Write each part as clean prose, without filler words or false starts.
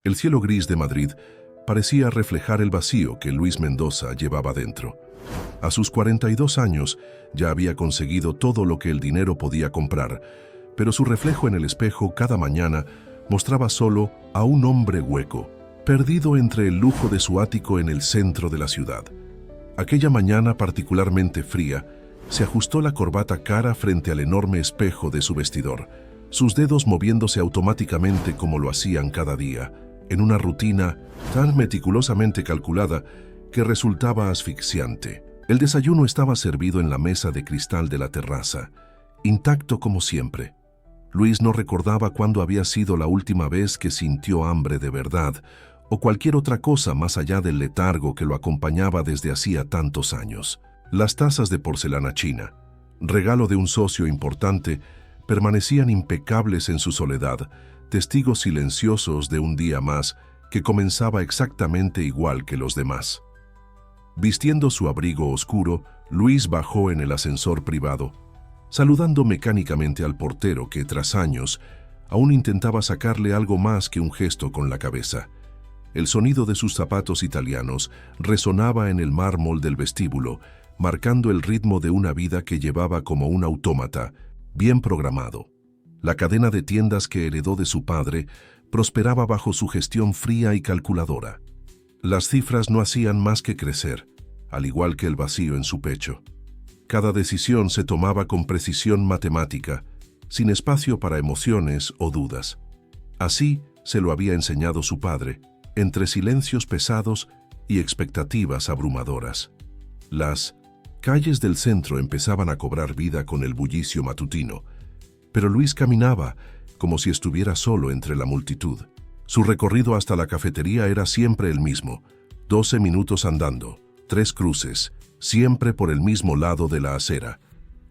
El cielo gris de Madrid parecía reflejar el vacío que Luis Mendoza llevaba dentro. A sus 42 años ya había conseguido todo lo que el dinero podía comprar, pero su reflejo en el espejo cada mañana mostraba solo a un hombre hueco, perdido entre el lujo de su ático en el centro de la ciudad. Aquella mañana particularmente fría, se ajustó la corbata cara frente al enorme espejo de su vestidor, sus dedos moviéndose automáticamente como lo hacían cada día, en una rutina tan meticulosamente calculada que resultaba asfixiante. El desayuno estaba servido en la mesa de cristal de la terraza, intacto como siempre. Luis no recordaba cuándo había sido la última vez que sintió hambre de verdad, o cualquier otra cosa más allá del letargo que lo acompañaba desde hacía tantos años. Las tazas de porcelana china, regalo de un socio importante, permanecían impecables en su soledad, testigos silenciosos de un día más que comenzaba exactamente igual que los demás. Vistiendo su abrigo oscuro, Luis bajó en el ascensor privado, saludando mecánicamente al portero que, tras años, aún intentaba sacarle algo más que un gesto con la cabeza. El sonido de sus zapatos italianos resonaba en el mármol del vestíbulo, marcando el ritmo de una vida que llevaba como un autómata, bien programado. La cadena de tiendas que heredó de su padre prosperaba bajo su gestión fría y calculadora. Las cifras no hacían más que crecer, al igual que el vacío en su pecho. Cada decisión se tomaba con precisión matemática, sin espacio para emociones o dudas. Así se lo había enseñado su padre, entre silencios pesados y expectativas abrumadoras. Las calles del centro empezaban a cobrar vida con el bullicio matutino, pero Luis caminaba como si estuviera solo entre la multitud. Su recorrido hasta la cafetería era siempre el mismo: 12 minutos andando, 3 cruces, siempre por el mismo lado de la acera.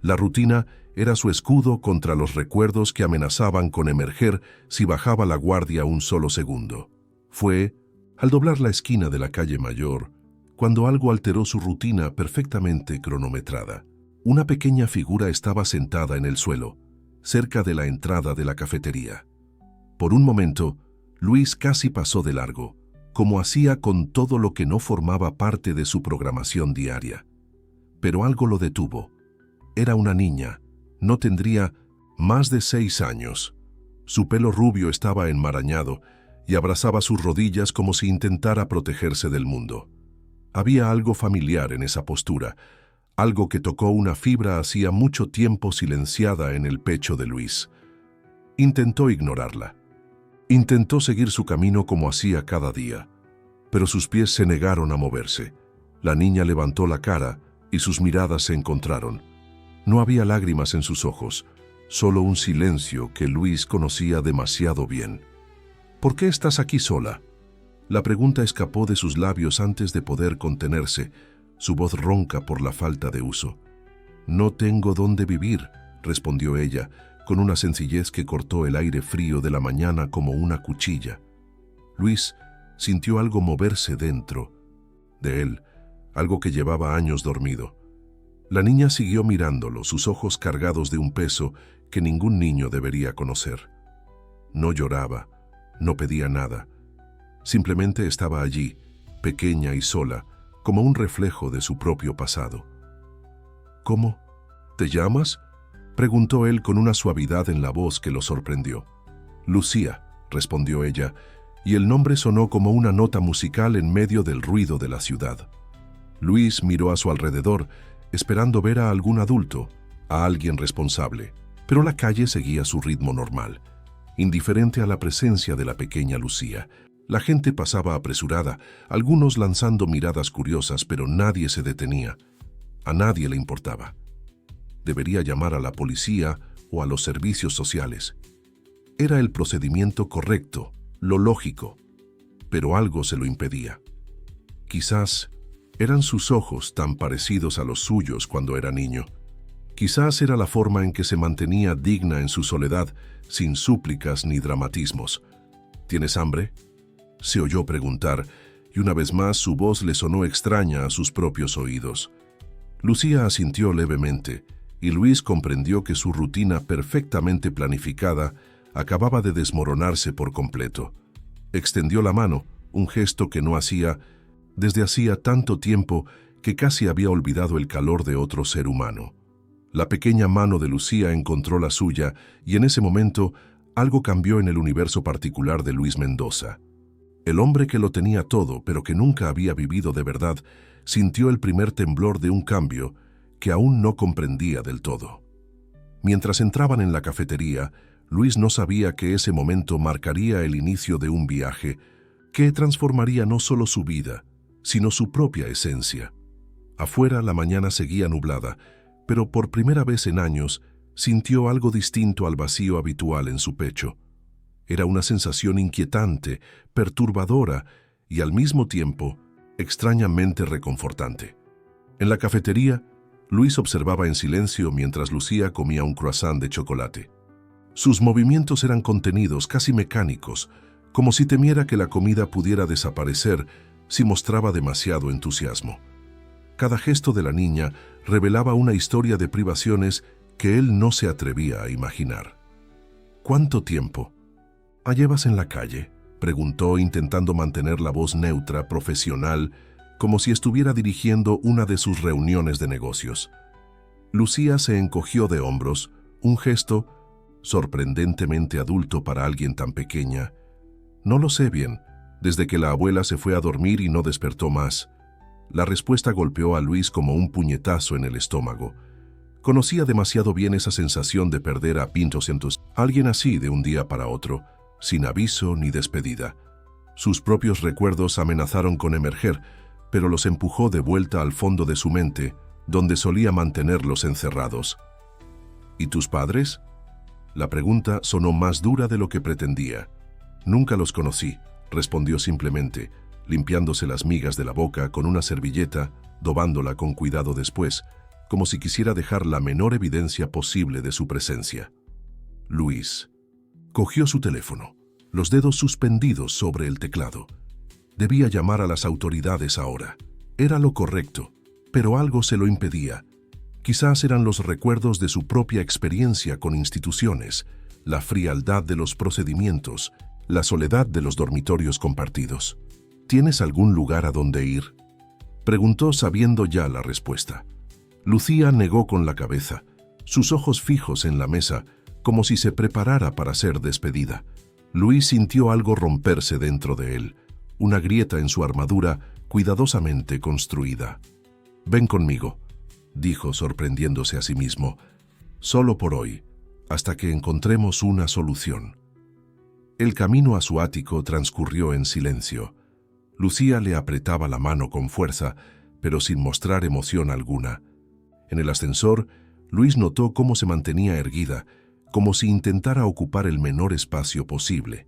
La rutina era su escudo contra los recuerdos que amenazaban con emerger si bajaba la guardia un solo segundo. Fue al doblar la esquina de la calle Mayor cuando algo alteró su rutina perfectamente cronometrada. Una pequeña figura estaba sentada en el suelo, cerca de la entrada de la cafetería. Por un momento, Luis casi pasó de largo, como hacía con todo lo que no formaba parte de su programación diaria. Pero algo lo detuvo. Era una niña, no tendría más de 6 años. Su pelo rubio estaba enmarañado y abrazaba sus rodillas como si intentara protegerse del mundo. Había algo familiar en esa postura, algo que tocó una fibra hacía mucho tiempo silenciada en el pecho de Luis. Intentó ignorarla. Intentó seguir su camino como hacía cada día, pero sus pies se negaron a moverse. La niña levantó la cara y sus miradas se encontraron. No había lágrimas en sus ojos, solo un silencio que Luis conocía demasiado bien. ¿Por qué estás aquí sola? La pregunta escapó de sus labios antes de poder contenerse, su voz ronca por la falta de uso. No tengo dónde vivir, respondió ella, con una sencillez que cortó el aire frío de la mañana como una cuchilla. Luis sintió algo moverse dentro de él, algo que llevaba años dormido. La niña siguió mirándolo, sus ojos cargados de un peso que ningún niño debería conocer. No lloraba, no pedía nada. Simplemente estaba allí, pequeña y sola, como un reflejo de su propio pasado. ¿Cómo? ¿Te llamas?, preguntó él con una suavidad en la voz que lo sorprendió. Lucía, respondió ella, y el nombre sonó como una nota musical en medio del ruido de la ciudad. Luis miró a su alrededor, esperando ver a algún adulto, a alguien responsable, pero la calle seguía su ritmo normal, indiferente a la presencia de la pequeña Lucía. La gente pasaba apresurada, algunos lanzando miradas curiosas, pero nadie se detenía. A nadie le importaba. Debería llamar a la policía o a los servicios sociales. Era el procedimiento correcto, lo lógico, pero algo se lo impedía. Quizás eran sus ojos tan parecidos a los suyos cuando era niño. Quizás era la forma en que se mantenía digna en su soledad, sin súplicas ni dramatismos. ¿Tienes hambre?, se oyó preguntar, y una vez más su voz le sonó extraña a sus propios oídos. Lucía asintió levemente, y Luis comprendió que su rutina perfectamente planificada acababa de desmoronarse por completo. Extendió la mano, un gesto que no hacía desde hacía tanto tiempo que casi había olvidado el calor de otro ser humano. La pequeña mano de Lucía encontró la suya y en ese momento algo cambió en el universo particular de Luis Mendoza. El hombre que lo tenía todo, pero que nunca había vivido de verdad, sintió el primer temblor de un cambio que aún no comprendía del todo. Mientras entraban en la cafetería, Luis no sabía que ese momento marcaría el inicio de un viaje que transformaría no solo su vida, sino su propia esencia. Afuera la mañana seguía nublada, pero por primera vez en años sintió algo distinto al vacío habitual en su pecho. Era una sensación inquietante, perturbadora y al mismo tiempo extrañamente reconfortante. En la cafetería, Luis observaba en silencio mientras Lucía comía un croissant de chocolate. Sus movimientos eran contenidos, casi mecánicos, como si temiera que la comida pudiera desaparecer si mostraba demasiado entusiasmo. Cada gesto de la niña revelaba una historia de privaciones que él no se atrevía a imaginar. ¿Cuánto tiempo llevas en la calle?, preguntó intentando mantener la voz neutra, profesional, como si estuviera dirigiendo una de sus reuniones de negocios. Lucía se encogió de hombros, un gesto sorprendentemente adulto para alguien tan pequeña. No lo sé bien, desde que la abuela se fue a dormir y no despertó más. La respuesta golpeó a Luis como un puñetazo en el estómago. Conocía demasiado bien esa sensación de perder a Pintos alguien así de un día para otro, sin aviso ni despedida. Sus propios recuerdos amenazaron con emerger, pero los empujó de vuelta al fondo de su mente, donde solía mantenerlos encerrados. ¿Y tus padres? La pregunta sonó más dura de lo que pretendía. Nunca los conocí, respondió simplemente, limpiándose las migas de la boca con una servilleta, dobándola con cuidado después, como si quisiera dejar la menor evidencia posible de su presencia. Luis cogió su teléfono, los dedos suspendidos sobre el teclado. Debía llamar a las autoridades ahora. Era lo correcto, pero algo se lo impedía. Quizás eran los recuerdos de su propia experiencia con instituciones, la frialdad de los procedimientos, la soledad de los dormitorios compartidos. ¿Tienes algún lugar a donde ir?, preguntó sabiendo ya la respuesta. Lucía negó con la cabeza, sus ojos fijos en la mesa, como si se preparara para ser despedida. Luis sintió algo romperse dentro de él, una grieta en su armadura cuidadosamente construida. «Ven conmigo», dijo sorprendiéndose a sí mismo, «solo por hoy, hasta que encontremos una solución». El camino a su ático transcurrió en silencio. Lucía le apretaba la mano con fuerza, pero sin mostrar emoción alguna. En el ascensor, Luis notó cómo se mantenía erguida, como si intentara ocupar el menor espacio posible.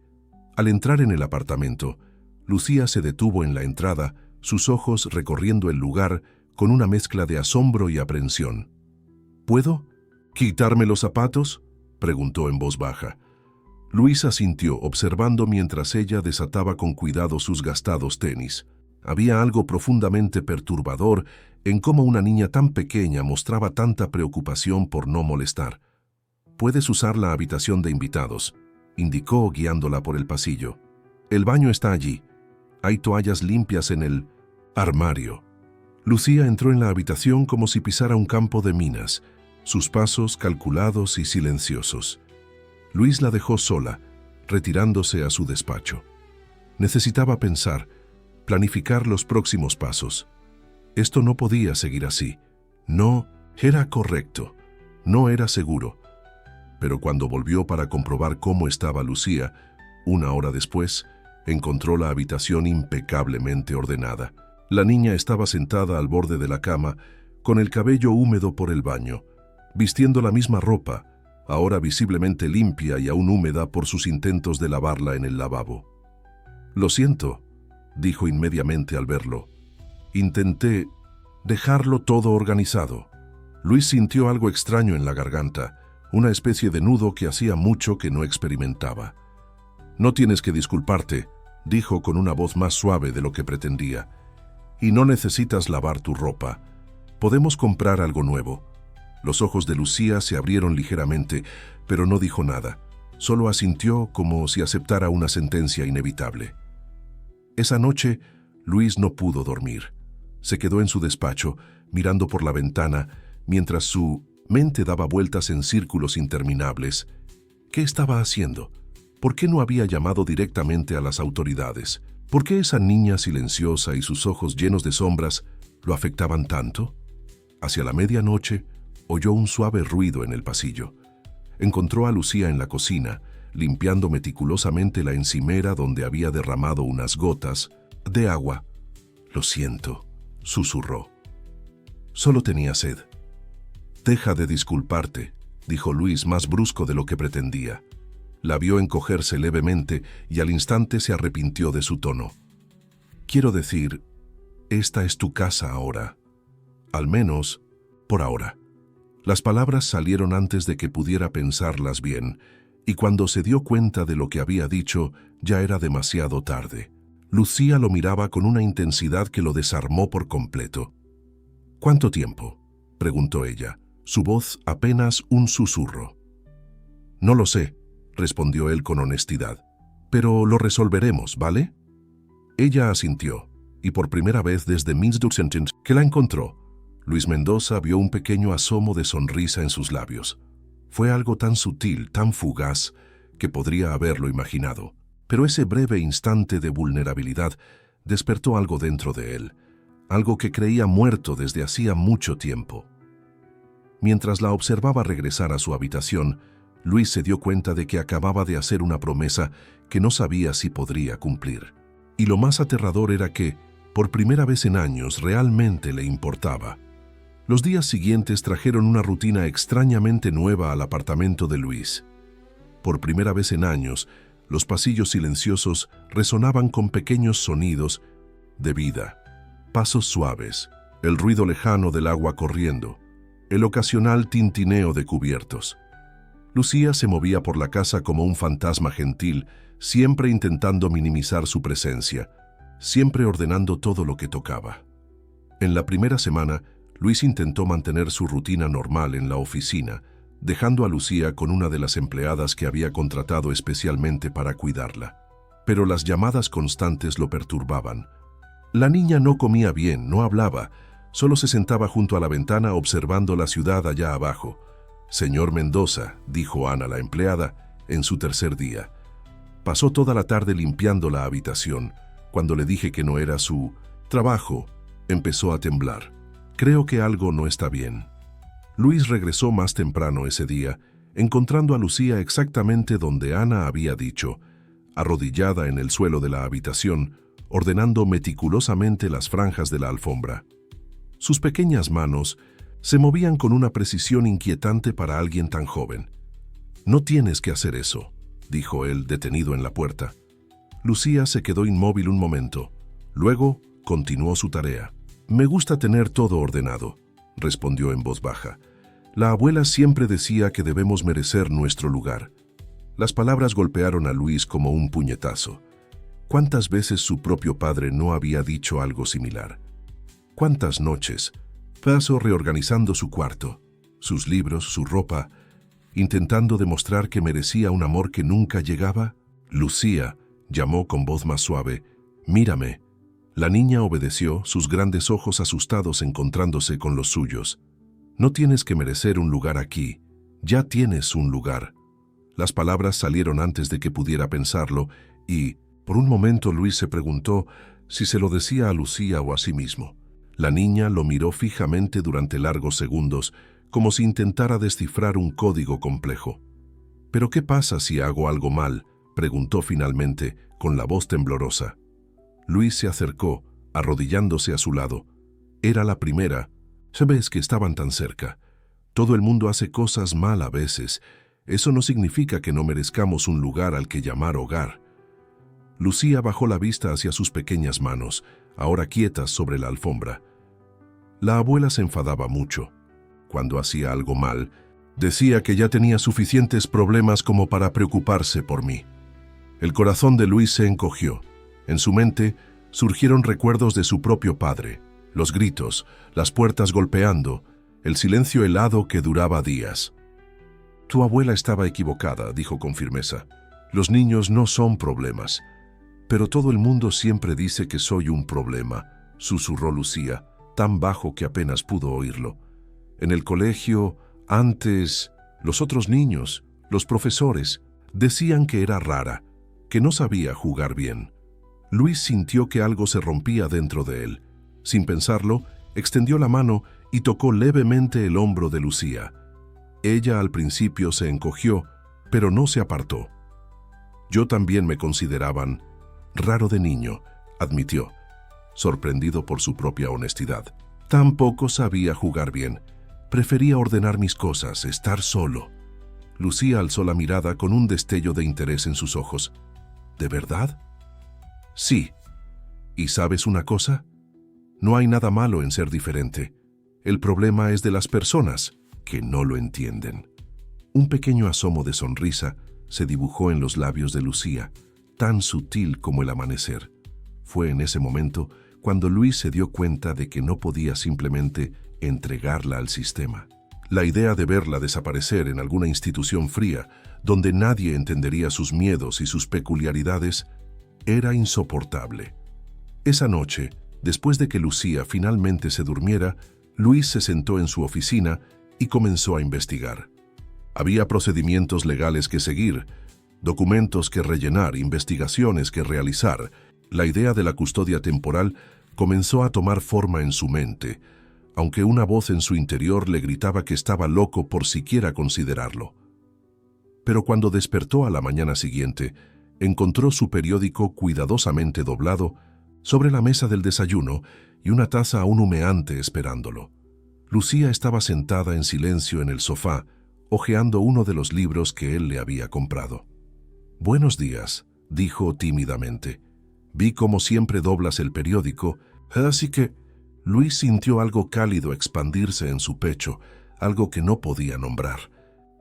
Al entrar en el apartamento, Lucía se detuvo en la entrada, sus ojos recorriendo el lugar con una mezcla de asombro y aprensión. «¿Puedo quitarme los zapatos?», preguntó en voz baja. Luis asintió, observando mientras ella desataba con cuidado sus gastados tenis. Había algo profundamente perturbador en cómo una niña tan pequeña mostraba tanta preocupación por no molestar. «Puedes usar la habitación de invitados», indicó guiándola por el pasillo. «El baño está allí. Hay toallas limpias en el armario». Lucía entró en la habitación como si pisara un campo de minas, sus pasos calculados y silenciosos. Luis la dejó sola, retirándose a su despacho. Necesitaba pensar, planificar los próximos pasos. Esto no podía seguir así. No era correcto, no era seguro. Pero cuando volvió para comprobar cómo estaba Lucía, una hora después, encontró la habitación impecablemente ordenada. La niña estaba sentada al borde de la cama, con el cabello húmedo por el baño, vistiendo la misma ropa, ahora visiblemente limpia y aún húmeda por sus intentos de lavarla en el lavabo. «Lo siento», dijo inmediatamente al verlo. «Intenté dejarlo todo organizado». Luis sintió algo extraño en la garganta, una especie de nudo que hacía mucho que no experimentaba. «No tienes que disculparte», dijo con una voz más suave de lo que pretendía. «Y no necesitas lavar tu ropa. Podemos comprar algo nuevo». Los ojos de Lucía se abrieron ligeramente, pero no dijo nada. Solo asintió como si aceptara una sentencia inevitable. Esa noche, Luis no pudo dormir. Se quedó en su despacho, mirando por la ventana, mientras su mente daba vueltas en círculos interminables. ¿Qué estaba haciendo? ¿Por qué no había llamado directamente a las autoridades? ¿Por qué esa niña silenciosa y sus ojos llenos de sombras lo afectaban tanto? Hacia la medianoche, oyó un suave ruido en el pasillo. Encontró a Lucía en la cocina, limpiando meticulosamente la encimera donde había derramado unas gotas de agua. «Lo siento», susurró. «Solo tenía sed». «Deja de disculparte», dijo Luis más brusco de lo que pretendía. La vio encogerse levemente y al instante se arrepintió de su tono. «Quiero decir, esta es tu casa ahora. Al menos, por ahora». Las palabras salieron antes de que pudiera pensarlas bien, y cuando se dio cuenta de lo que había dicho, ya era demasiado tarde. Lucía lo miraba con una intensidad que lo desarmó por completo. «¿Cuánto tiempo?», preguntó ella, su voz apenas un susurro. «No lo sé», respondió él con honestidad, «pero lo resolveremos, ¿vale?». Ella asintió, y por primera vez desde que la encontró, Luis Mendoza vio un pequeño asomo de sonrisa en sus labios. Fue algo tan sutil, tan fugaz, que podría haberlo imaginado. Pero ese breve instante de vulnerabilidad despertó algo dentro de él, algo que creía muerto desde hacía mucho tiempo. Mientras la observaba regresar a su habitación, Luis se dio cuenta de que acababa de hacer una promesa que no sabía si podría cumplir. Y lo más aterrador era que, por primera vez en años, realmente le importaba. Los días siguientes trajeron una rutina extrañamente nueva al apartamento de Luis. Por primera vez en años, los pasillos silenciosos resonaban con pequeños sonidos de vida. Pasos suaves, el ruido lejano del agua corriendo, el ocasional tintineo de cubiertos. Lucía se movía por la casa como un fantasma gentil, siempre intentando minimizar su presencia, siempre ordenando todo lo que tocaba. En la primera semana, Luis intentó mantener su rutina normal en la oficina, dejando a Lucía con una de las empleadas que había contratado especialmente para cuidarla. Pero las llamadas constantes lo perturbaban. La niña no comía bien, no hablaba, solo se sentaba junto a la ventana observando la ciudad allá abajo. «Señor Mendoza», dijo Ana, la empleada, en su tercer día. «Pasó toda la tarde limpiando la habitación. Cuando le dije que no era su trabajo, empezó a temblar. Creo que algo no está bien». Luis regresó más temprano ese día, encontrando a Lucía exactamente donde Ana había dicho, arrodillada en el suelo de la habitación, ordenando meticulosamente las franjas de la alfombra. Sus pequeñas manos se movían con una precisión inquietante para alguien tan joven. «No tienes que hacer eso», dijo él, detenido en la puerta. Lucía se quedó inmóvil un momento. Luego continuó su tarea. «Me gusta tener todo ordenado», respondió en voz baja. «La abuela siempre decía que debemos merecer nuestro lugar». Las palabras golpearon a Luis como un puñetazo. ¿Cuántas veces su propio padre no había dicho algo similar? ¿Cuántas noches pasó reorganizando su cuarto, sus libros, su ropa, intentando demostrar que merecía un amor que nunca llegaba? «Lucía», llamó con voz más suave, «mírame». La niña obedeció, sus grandes ojos asustados encontrándose con los suyos. «No tienes que merecer un lugar aquí, ya tienes un lugar». Las palabras salieron antes de que pudiera pensarlo y, por un momento, Luis se preguntó si se lo decía a Lucía o a sí mismo. La niña lo miró fijamente durante largos segundos, como si intentara descifrar un código complejo. «¿Pero qué pasa si hago algo mal?», preguntó finalmente, con la voz temblorosa. Luis se acercó, arrodillándose a su lado. Era la primera. «Sabes que estaban tan cerca. Todo el mundo hace cosas mal a veces. Eso no significa que no merezcamos un lugar al que llamar hogar». Lucía bajó la vista hacia sus pequeñas manos, ahora quietas sobre la alfombra. La abuela se enfadaba mucho. Cuando hacía algo mal, decía que ya tenía suficientes problemas como para preocuparse por mí. El corazón de Luis se encogió. En su mente surgieron recuerdos de su propio padre, los gritos, las puertas golpeando, el silencio helado que duraba días. Tu abuela estaba equivocada, dijo con firmeza. Los niños no son problemas. Pero todo el mundo siempre dice que soy un problema, susurró Lucía, tan bajo que apenas pudo oírlo. En el colegio, antes, los otros niños, los profesores, decían que era rara, que no sabía jugar bien. Luis sintió que algo se rompía dentro de él. Sin pensarlo, extendió la mano y tocó levemente el hombro de Lucía. Ella al principio se encogió, pero no se apartó. Yo también me consideraban raro de niño, admitió, sorprendido por su propia honestidad. Tampoco sabía jugar bien. Prefería ordenar mis cosas, estar solo. Lucía alzó la mirada con un destello de interés en sus ojos. ¿De verdad? Sí. ¿Y sabes una cosa? No hay nada malo en ser diferente. El problema es de las personas que no lo entienden. Un pequeño asomo de sonrisa se dibujó en los labios de Lucía, tan sutil como el amanecer. Fue en ese momento cuando Luis se dio cuenta de que no podía simplemente entregarla al sistema. La idea de verla desaparecer en alguna institución fría, donde nadie entendería sus miedos y sus peculiaridades, era insoportable. Esa noche, después de que Lucía finalmente se durmiera, Luis se sentó en su oficina y comenzó a investigar. Había procedimientos legales que seguir, documentos que rellenar, investigaciones que realizar. La idea de la custodia temporal comenzó a tomar forma en su mente, aunque una voz en su interior le gritaba que estaba loco por siquiera considerarlo. Pero cuando despertó a la mañana siguiente, encontró su periódico cuidadosamente doblado sobre la mesa del desayuno y una taza aún humeante esperándolo. Lucía estaba sentada en silencio en el sofá, hojeando uno de los libros que él le había comprado. «Buenos días», dijo tímidamente. «Vi como siempre doblas el periódico, así que...» Luis sintió algo cálido expandirse en su pecho, algo que no podía nombrar.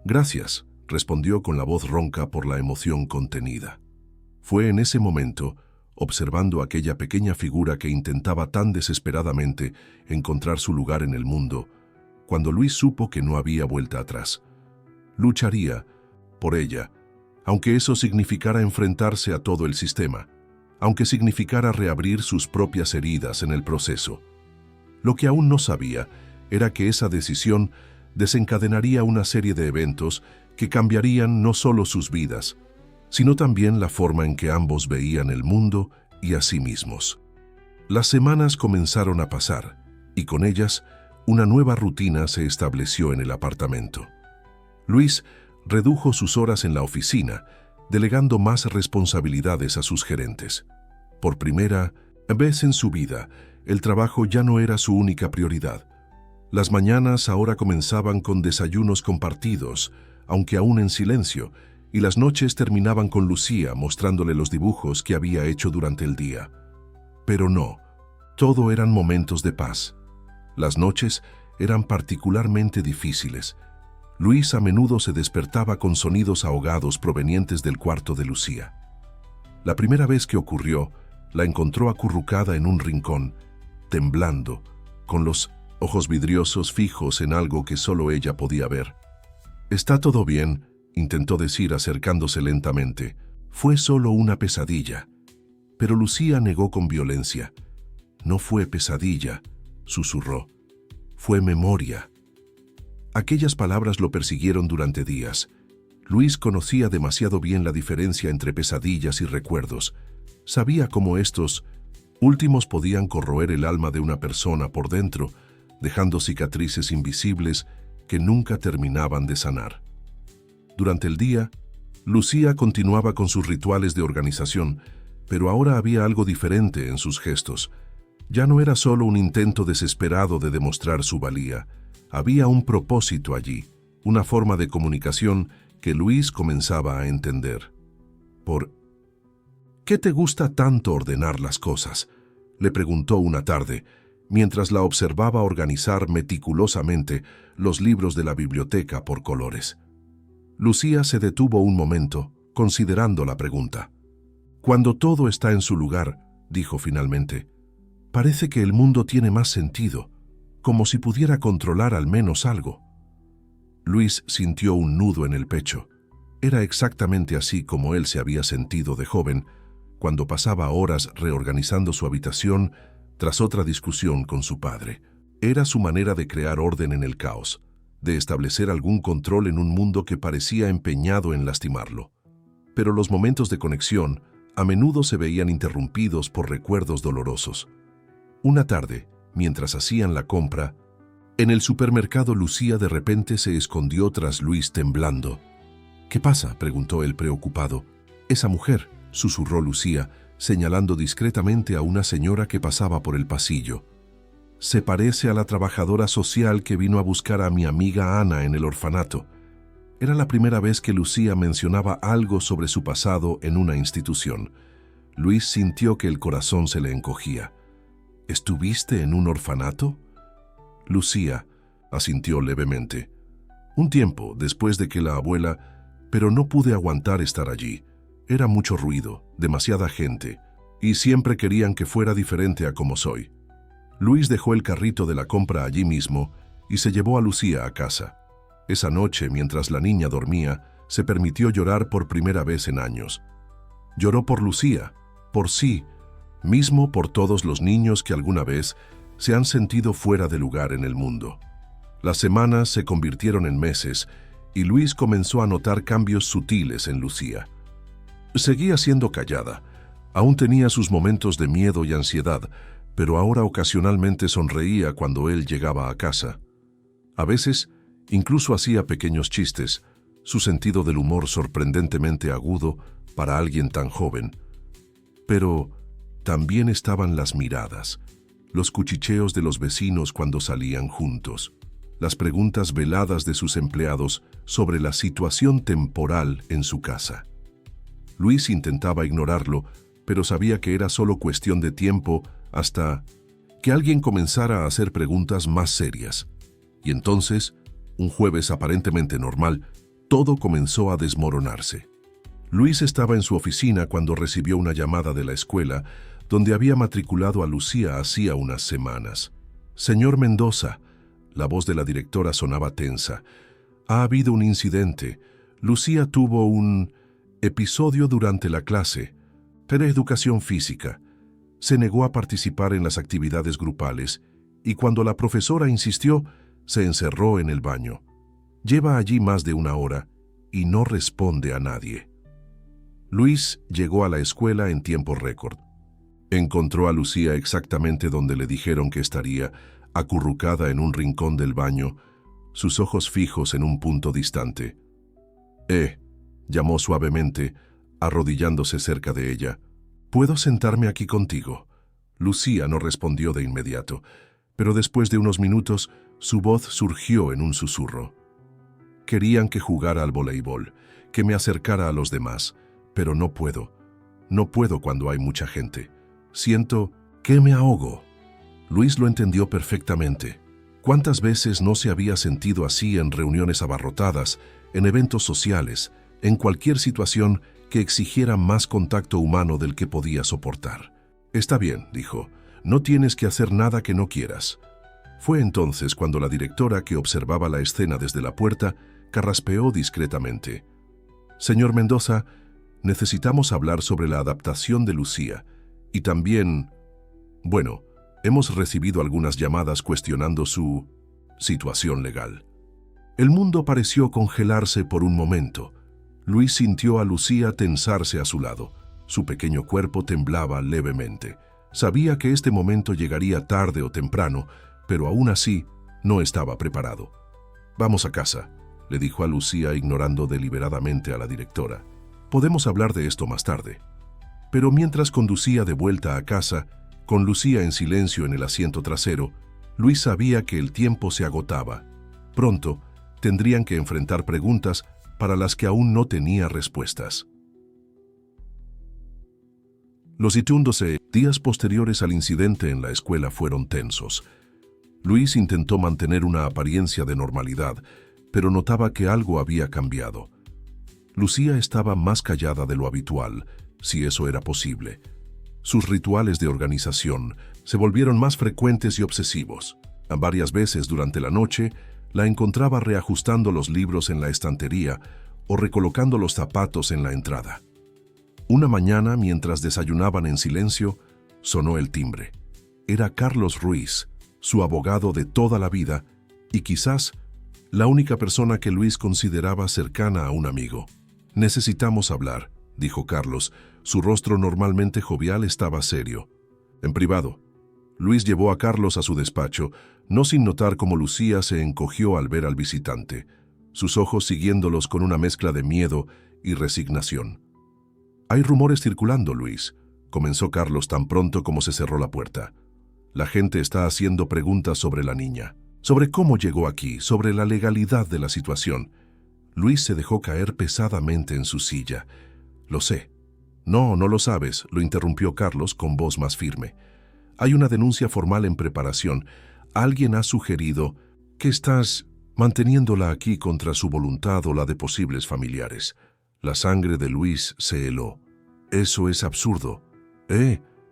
«Gracias», respondió con la voz ronca por la emoción contenida. Fue en ese momento, observando aquella pequeña figura que intentaba tan desesperadamente encontrar su lugar en el mundo, cuando Luis supo que no había vuelta atrás. Lucharía por ella, aunque eso significara enfrentarse a todo el sistema, aunque significara reabrir sus propias heridas en el proceso. Lo que aún no sabía era que esa decisión desencadenaría una serie de eventos que cambiarían no solo sus vidas, sino también la forma en que ambos veían el mundo y a sí mismos. Las semanas comenzaron a pasar, y con ellas una nueva rutina se estableció en el apartamento. Luis redujo sus horas en la oficina, delegando más responsabilidades a sus gerentes. Por primera vez en su vida, el trabajo ya no era su única prioridad. Las mañanas ahora comenzaban con desayunos compartidos, aunque aún en silencio, y las noches terminaban con Lucía mostrándole los dibujos que había hecho durante el día. Pero no, todo eran momentos de paz. Las noches eran particularmente difíciles. Luis a menudo se despertaba con sonidos ahogados provenientes del cuarto de Lucía. La primera vez que ocurrió, la encontró acurrucada en un rincón, temblando, con los ojos vidriosos fijos en algo que solo ella podía ver. «Está todo bien», intentó decir acercándose lentamente. «Fue solo una pesadilla». Pero Lucía negó con violencia. «No fue pesadilla», susurró. «Fue memoria». Aquellas palabras lo persiguieron durante días. Luis conocía demasiado bien la diferencia entre pesadillas y recuerdos. Sabía cómo estos últimos podían corroer el alma de una persona por dentro, dejando cicatrices invisibles que nunca terminaban de sanar. Durante el día, Lucía continuaba con sus rituales de organización, pero ahora había algo diferente en sus gestos. Ya no era solo un intento desesperado de demostrar su valía. Había un propósito allí, una forma de comunicación que Luis comenzaba a entender. «¿Por qué te gusta tanto ordenar las cosas?», le preguntó una tarde, mientras la observaba organizar meticulosamente los libros de la biblioteca por colores. Lucía se detuvo un momento, considerando la pregunta. «Cuando todo está en su lugar», dijo finalmente, «parece que el mundo tiene más sentido, como si pudiera controlar al menos algo». Luis sintió un nudo en el pecho. Era exactamente así como él se había sentido de joven, cuando pasaba horas reorganizando su habitación tras otra discusión con su padre. Era su manera de crear orden en el caos, de establecer algún control en un mundo que parecía empeñado en lastimarlo. Pero los momentos de conexión a menudo se veían interrumpidos por recuerdos dolorosos. Una tarde, mientras hacían la compra, en el supermercado Lucía de repente se escondió tras Luis temblando. «¿Qué pasa?», preguntó él preocupado. «Esa mujer», susurró Lucía, señalando discretamente a una señora que pasaba por el pasillo. «Se parece a la trabajadora social que vino a buscar a mi amiga Ana en el orfanato». Era la primera vez que Lucía mencionaba algo sobre su pasado en una institución. Luis sintió que el corazón se le encogía. «¿Estuviste en un orfanato?». Lucía asintió levemente. «Un tiempo después de que la abuela, pero no pude aguantar estar allí. Era mucho ruido, demasiada gente, y siempre querían que fuera diferente a como soy». Luis dejó el carrito de la compra allí mismo y se llevó a Lucía a casa. Esa noche, mientras la niña dormía, se permitió llorar por primera vez en años. Lloró por Lucía, por sí, mismo por todos los niños que alguna vez se han sentido fuera de lugar en el mundo. Las semanas se convirtieron en meses y Luis comenzó a notar cambios sutiles en Lucía. Seguía siendo callada, aún tenía sus momentos de miedo y ansiedad, pero ahora ocasionalmente sonreía cuando él llegaba a casa. A veces, incluso hacía pequeños chistes, su sentido del humor sorprendentemente agudo para alguien tan joven. Pero también estaban las miradas, los cuchicheos de los vecinos cuando salían juntos, las preguntas veladas de sus empleados sobre la situación temporal en su casa. Luis intentaba ignorarlo, pero sabía que era solo cuestión de tiempo hasta que alguien comenzara a hacer preguntas más serias. Y entonces, un jueves aparentemente normal, todo comenzó a desmoronarse. Luis estaba en su oficina cuando recibió una llamada de la escuela, donde había matriculado a Lucía hacía unas semanas. «Señor Mendoza», la voz de la directora sonaba tensa. «Ha habido un incidente. Lucía tuvo un episodio durante la clase, de educación física. Se negó a participar en las actividades grupales y cuando la profesora insistió, se encerró en el baño. Lleva allí más de una hora y no responde a nadie». Luis llegó a la escuela en tiempo récord. Encontró a Lucía exactamente donde le dijeron que estaría, acurrucada en un rincón del baño, sus ojos fijos en un punto distante. Llamó suavemente, arrodillándose cerca de ella. «¿Puedo sentarme aquí contigo?». Lucía no respondió de inmediato, pero después de unos minutos su voz surgió en un susurro. «Querían que jugara al voleibol, que me acercara a los demás, pero no puedo. No puedo cuando hay mucha gente. Siento que me ahogo». Luis lo entendió perfectamente. ¿Cuántas veces no se había sentido así en reuniones abarrotadas, en eventos sociales, en cualquier situación que exigiera más contacto humano del que podía soportar? «Está bien», dijo, «no tienes que hacer nada que no quieras». Fue entonces cuando la directora, que observaba la escena desde la puerta, carraspeó discretamente. «Señor Mendoza, necesitamos hablar sobre la adaptación de Lucía y también, bueno, hemos recibido algunas llamadas cuestionando su situación legal». El mundo pareció congelarse por un momento. Luis sintió a Lucía tensarse a su lado. Su pequeño cuerpo temblaba levemente. Sabía que este momento llegaría tarde o temprano, pero aún así no estaba preparado. «Vamos a casa», le dijo a Lucía, ignorando deliberadamente a la directora. «Podemos hablar de esto más tarde». Pero mientras conducía de vuelta a casa, con Lucía en silencio en el asiento trasero, Luis sabía que el tiempo se agotaba. Pronto tendrían que enfrentar preguntas para las que aún no tenía respuestas. Los días posteriores al incidente en la escuela fueron tensos. Luis intentó mantener una apariencia de normalidad, pero notaba que algo había cambiado. Lucía estaba más callada de lo habitual, si eso era posible. Sus rituales de organización se volvieron más frecuentes y obsesivos. Varias veces durante la noche, La encontraba reajustando los libros en la estantería o recolocando los zapatos en la entrada. Una mañana, mientras desayunaban en silencio, sonó el timbre. Era Carlos Ruiz, su abogado de toda la vida y quizás la única persona que Luis consideraba cercana a un amigo. «Necesitamos hablar», dijo Carlos. Su rostro normalmente jovial estaba serio. «En privado». Luis llevó a Carlos a su despacho, no sin notar cómo Lucía se encogió al ver al visitante, sus ojos siguiéndolos con una mezcla de miedo y resignación. «Hay rumores circulando, Luis», comenzó Carlos tan pronto como se cerró la puerta. «La gente está haciendo preguntas sobre la niña, sobre cómo llegó aquí, sobre la legalidad de la situación». Luis se dejó caer pesadamente en su silla. «Lo sé». «No, no lo sabes», lo interrumpió Carlos con voz más firme. «Hay una denuncia formal en preparación. Alguien ha sugerido que estás manteniéndola aquí contra su voluntad o la de posibles familiares». La sangre de Luis se heló. «Eso es absurdo».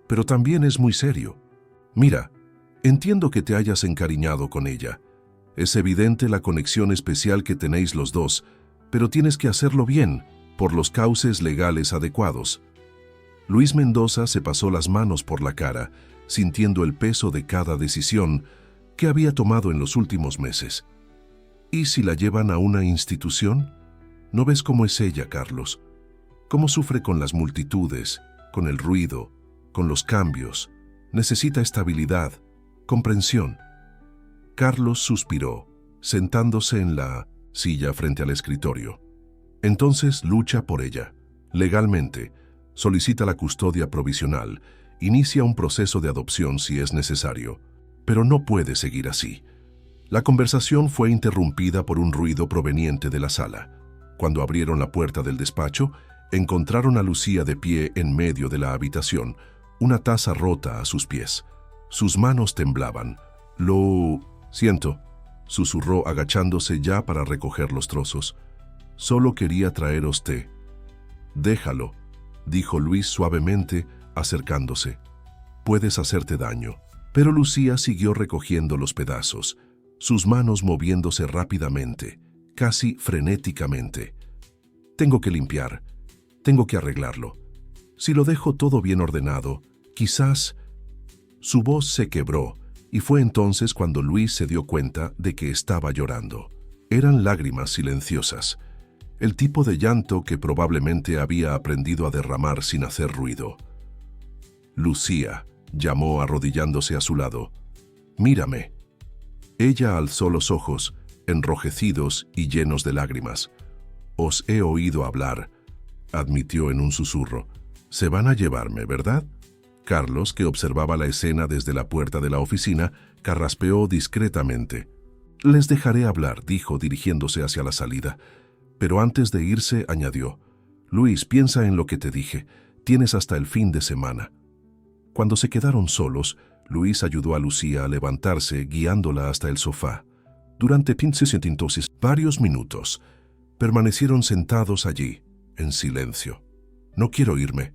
Pero también es muy serio. Mira, entiendo que te hayas encariñado con ella. Es evidente la conexión especial que tenéis los dos, pero tienes que hacerlo bien, por los cauces legales adecuados». Luis Mendoza se pasó las manos por la cara, sintiendo el peso de cada decisión que había tomado en los últimos meses. ¿Y si la llevan a una institución? ¿No ves cómo es ella, Carlos? ¿Cómo sufre con las multitudes, con el ruido, con los cambios? Necesita estabilidad, comprensión. Carlos suspiró, sentándose en la silla frente al escritorio. Entonces lucha por ella. Legalmente, solicita la custodia provisional, inicia un proceso de adopción si es necesario, pero no puede seguir así. La conversación fue interrumpida por un ruido proveniente de la sala. Cuando abrieron la puerta del despacho, encontraron a Lucía de pie en medio de la habitación, una taza rota a sus pies. Sus manos temblaban. «Lo siento», susurró agachándose ya para recoger los trozos. «Solo quería traeros té». «Déjalo», dijo Luis suavemente, acercándose. «Puedes hacerte daño». Pero Lucía siguió recogiendo los pedazos, sus manos moviéndose rápidamente, casi frenéticamente. «Tengo que limpiar. Tengo que arreglarlo. Si lo dejo todo bien ordenado, quizás...» Su voz se quebró, y fue entonces cuando Luis se dio cuenta de que estaba llorando. Eran lágrimas silenciosas, el tipo de llanto que probablemente había aprendido a derramar sin hacer ruido. «Lucía», llamó arrodillándose a su lado. «Mírame». Ella alzó los ojos, enrojecidos y llenos de lágrimas. «Os he oído hablar», admitió en un susurro. «Se van a llevarme, ¿verdad?» Carlos, que observaba la escena desde la puerta de la oficina, carraspeó discretamente. «Les dejaré hablar», dijo dirigiéndose hacia la salida. Pero antes de irse, añadió: «Luis, piensa en lo que te dije. Tienes hasta el fin de semana». Cuando se quedaron solos, Luis ayudó a Lucía a levantarse, guiándola hasta el sofá. Durante entonces varios minutos, permanecieron sentados allí, en silencio. «No quiero irme»,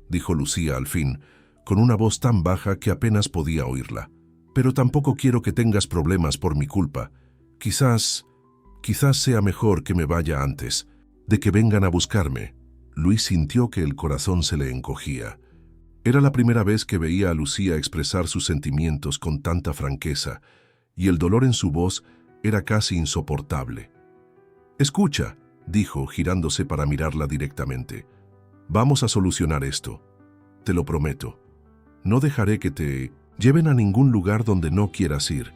dijo Lucía al fin, con una voz tan baja que apenas podía oírla. «Pero tampoco quiero que tengas problemas por mi culpa. Quizás sea mejor que me vaya antes de que vengan a buscarme». Luis sintió que el corazón se le encogía. Era la primera vez que veía a Lucía expresar sus sentimientos con tanta franqueza, y el dolor en su voz era casi insoportable. «Escucha», dijo, girándose para mirarla directamente. «Vamos a solucionar esto. Te lo prometo. No dejaré que te lleven a ningún lugar donde no quieras ir».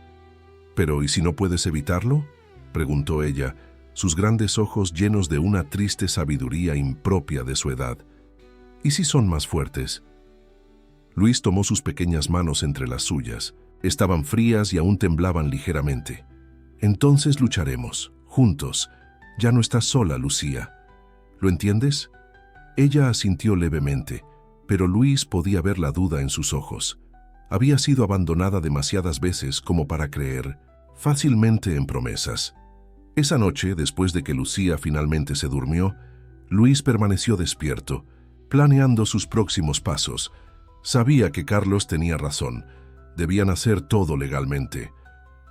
«¿Pero y si no puedes evitarlo?», preguntó ella, sus grandes ojos llenos de una triste sabiduría impropia de su edad. «¿Y si son más fuertes?». Luis tomó sus pequeñas manos entre las suyas. Estaban frías y aún temblaban ligeramente. «Entonces lucharemos, juntos. Ya no estás sola, Lucía. ¿Lo entiendes?». Ella asintió levemente, pero Luis podía ver la duda en sus ojos. Había sido abandonada demasiadas veces como para creer fácilmente en promesas. Esa noche, después de que Lucía finalmente se durmió, Luis permaneció despierto, planeando sus próximos pasos. Sabía que Carlos tenía razón. Debían hacer todo legalmente.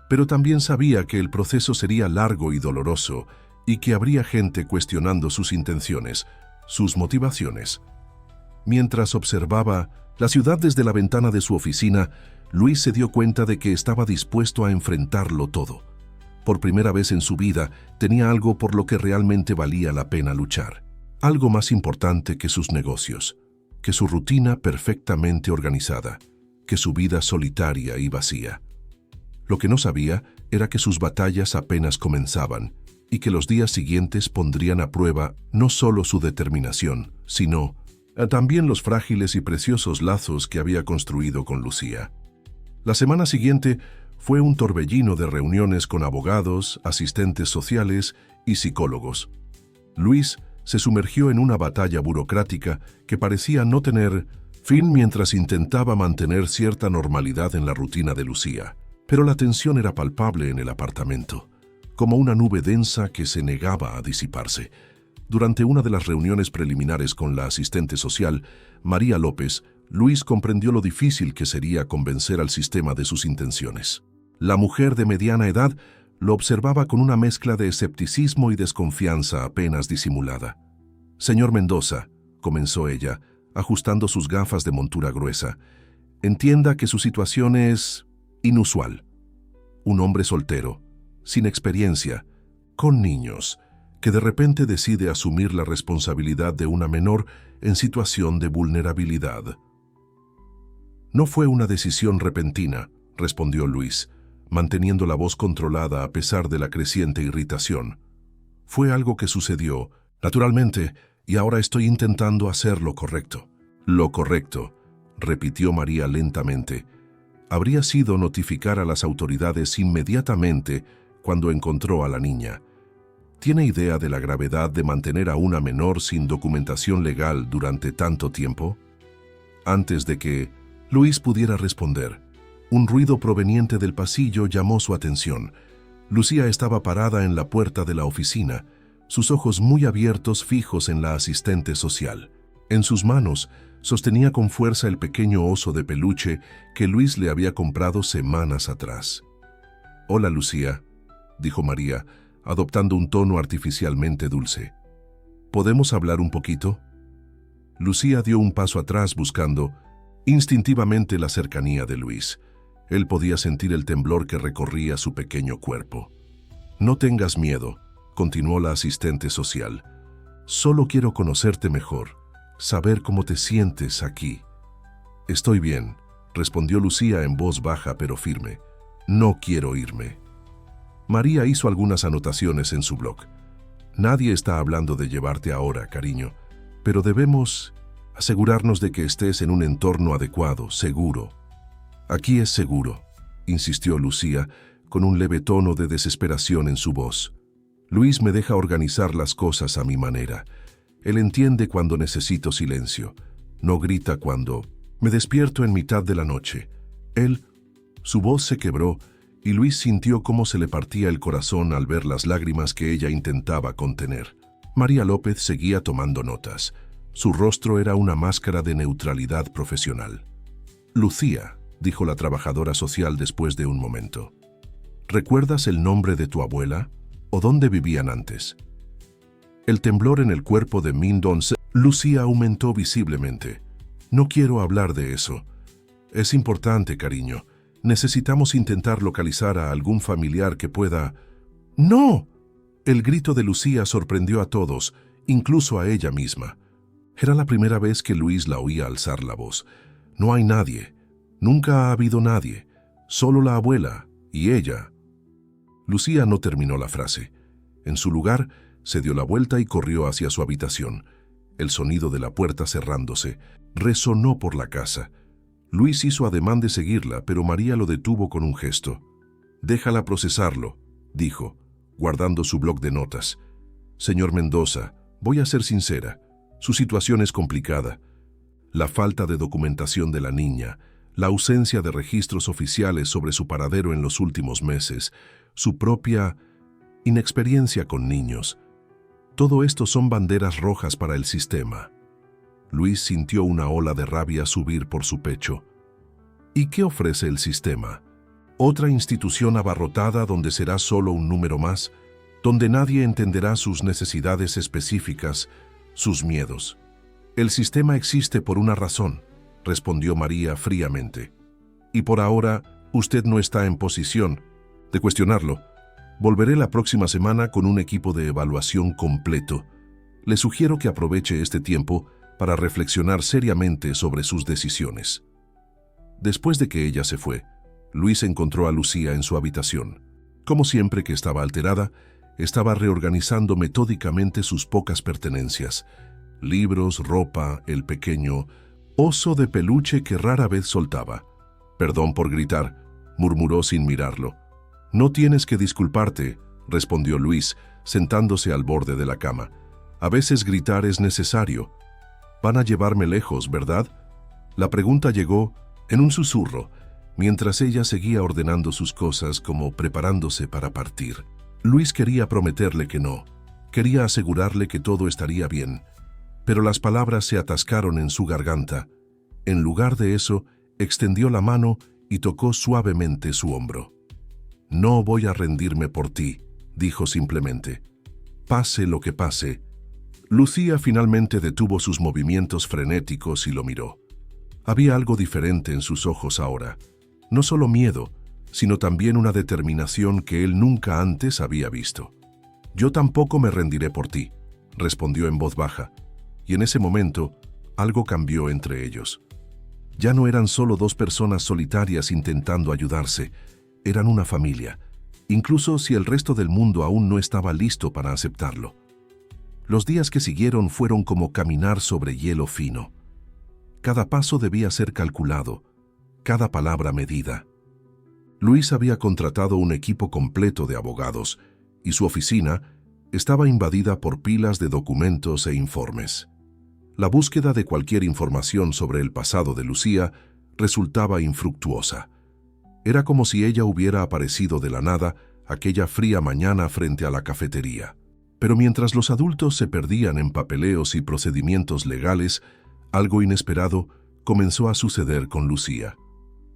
pero también sabía que el proceso sería largo y doloroso y que habría gente cuestionando sus intenciones, sus motivaciones. Mientras observaba la ciudad desde la ventana de su oficina, Luis se dio cuenta de que estaba dispuesto a enfrentarlo todo. Por primera vez en su vida, tenía algo por lo que realmente valía la pena luchar. Algo más importante que sus negocios, que su rutina perfectamente organizada, que su vida solitaria y vacía. Lo que no sabía era que sus batallas apenas comenzaban y que los días siguientes pondrían a prueba no solo su determinación, sino también los frágiles y preciosos lazos que había construido con Lucía. La semana siguiente fue un torbellino de reuniones con abogados, asistentes sociales y psicólogos. Luis se sumergió en una batalla burocrática que parecía no tener fin mientras intentaba mantener cierta normalidad en la rutina de Lucía. Pero la tensión era palpable en el apartamento, como una nube densa que se negaba a disiparse. Durante una de las reuniones preliminares con la asistente social, María López, Luis comprendió lo difícil que sería convencer al sistema de sus intenciones. La mujer de mediana edad lo observaba con una mezcla de escepticismo y desconfianza apenas disimulada. «Señor Mendoza», comenzó ella, ajustando sus gafas de montura gruesa, «entienda que su situación es inusual. Un hombre soltero, sin experiencia, con niños, que de repente decide asumir la responsabilidad de una menor en situación de vulnerabilidad». «No fue una decisión repentina», respondió Luis, manteniendo la voz controlada a pesar de la creciente irritación. «Fue algo que sucedió, naturalmente, y ahora estoy intentando hacer lo correcto». «Lo correcto», repitió María lentamente, «habría sido notificar a las autoridades inmediatamente cuando encontró a la niña. ¿Tiene idea de la gravedad de mantener a una menor sin documentación legal durante tanto tiempo?» Antes de que Luis pudiera responder, un ruido proveniente del pasillo llamó su atención. Lucía estaba parada en la puerta de la oficina, sus ojos muy abiertos fijos en la asistente social. En sus manos sostenía con fuerza el pequeño oso de peluche que Luis le había comprado semanas atrás. «Hola, Lucía», dijo María, adoptando un tono artificialmente dulce. «¿Podemos hablar un poquito?» Lucía dio un paso atrás buscando instintivamente la cercanía de Luis. Él podía sentir el temblor que recorría su pequeño cuerpo. «No tengas miedo», continuó la asistente social. «Solo quiero conocerte mejor, saber cómo te sientes aquí». «Estoy bien», respondió Lucía en voz baja pero firme. «No quiero irme». María hizo algunas anotaciones en su blog. «Nadie está hablando de llevarte ahora, cariño, pero debemos asegurarnos de que estés en un entorno adecuado, seguro». «Aquí es seguro», insistió Lucía, con un leve tono de desesperación en su voz. «Luis me deja organizar las cosas a mi manera. Él entiende cuando necesito silencio. No grita cuando me despierto en mitad de la noche. Él...» Su voz se quebró y Luis sintió cómo se le partía el corazón al ver las lágrimas que ella intentaba contener. María López seguía tomando notas. Su rostro era una máscara de neutralidad profesional. «Lucía», dijo la trabajadora social después de un momento, «¿recuerdas el nombre de tu abuela o dónde vivían antes?» El temblor en el cuerpo de Mendoza. Lucía aumentó visiblemente. «No quiero hablar de eso. Es importante, cariño. Necesitamos intentar localizar a algún familiar que pueda...» «¡No!». El grito de Lucía sorprendió a todos, incluso a ella misma. Era la primera vez que Luis la oía alzar la voz. «No hay nadie. Nunca ha habido nadie. Solo la abuela y ella». Lucía no terminó la frase. En su lugar, se dio la vuelta y corrió hacia su habitación. El sonido de la puerta cerrándose resonó por la casa. Luis hizo ademán de seguirla, pero María lo detuvo con un gesto. «Déjala procesarlo», dijo, guardando su bloc de notas. «Señor Mendoza, voy a ser sincera. Su situación es complicada. La falta de documentación de la niña, la ausencia de registros oficiales sobre su paradero en los últimos meses, su propia inexperiencia con niños. Todo esto son banderas rojas para el sistema». Luis sintió una ola de rabia subir por su pecho. «¿Y qué ofrece el sistema?». Otra institución abarrotada donde será solo un número más, donde nadie entenderá sus necesidades específicas, sus miedos. El sistema existe por una razón, respondió María fríamente. Y por ahora, usted no está en posición de cuestionarlo. Volveré la próxima semana con un equipo de evaluación completo. Le sugiero que aproveche este tiempo para reflexionar seriamente sobre sus decisiones. Después de que ella se fue, Luis encontró a Lucía en su habitación. Como siempre que estaba alterada, estaba reorganizando metódicamente sus pocas pertenencias. Libros, ropa, el pequeño oso de peluche que rara vez soltaba. «Perdón por gritar», murmuró sin mirarlo. «No tienes que disculparte», respondió Luis, sentándose al borde de la cama. «A veces gritar es necesario. Van a llevarme lejos, ¿verdad?» La pregunta llegó en un susurro, mientras ella seguía ordenando sus cosas como preparándose para partir. Luis quería prometerle que no, quería asegurarle que todo estaría bien, pero las palabras se atascaron en su garganta. En lugar de eso, extendió la mano y tocó suavemente su hombro. «No voy a rendirme por ti», dijo simplemente. «Pase lo que pase». Lucía finalmente detuvo sus movimientos frenéticos y lo miró. Había algo diferente en sus ojos ahora. No solo miedo, sino también una determinación que él nunca antes había visto. «Yo tampoco me rendiré por ti», respondió en voz baja, y en ese momento algo cambió entre ellos. Ya no eran solo dos personas solitarias intentando ayudarse, eran una familia, incluso si el resto del mundo aún no estaba listo para aceptarlo. Los días que siguieron fueron como caminar sobre hielo fino. Cada paso debía ser calculado, cada palabra medida. Luis había contratado un equipo completo de abogados y su oficina estaba invadida por pilas de documentos e informes. La búsqueda de cualquier información sobre el pasado de Lucía resultaba infructuosa. Era como si ella hubiera aparecido de la nada aquella fría mañana frente a la cafetería. Pero mientras los adultos se perdían en papeleos y procedimientos legales, algo inesperado comenzó a suceder con Lucía.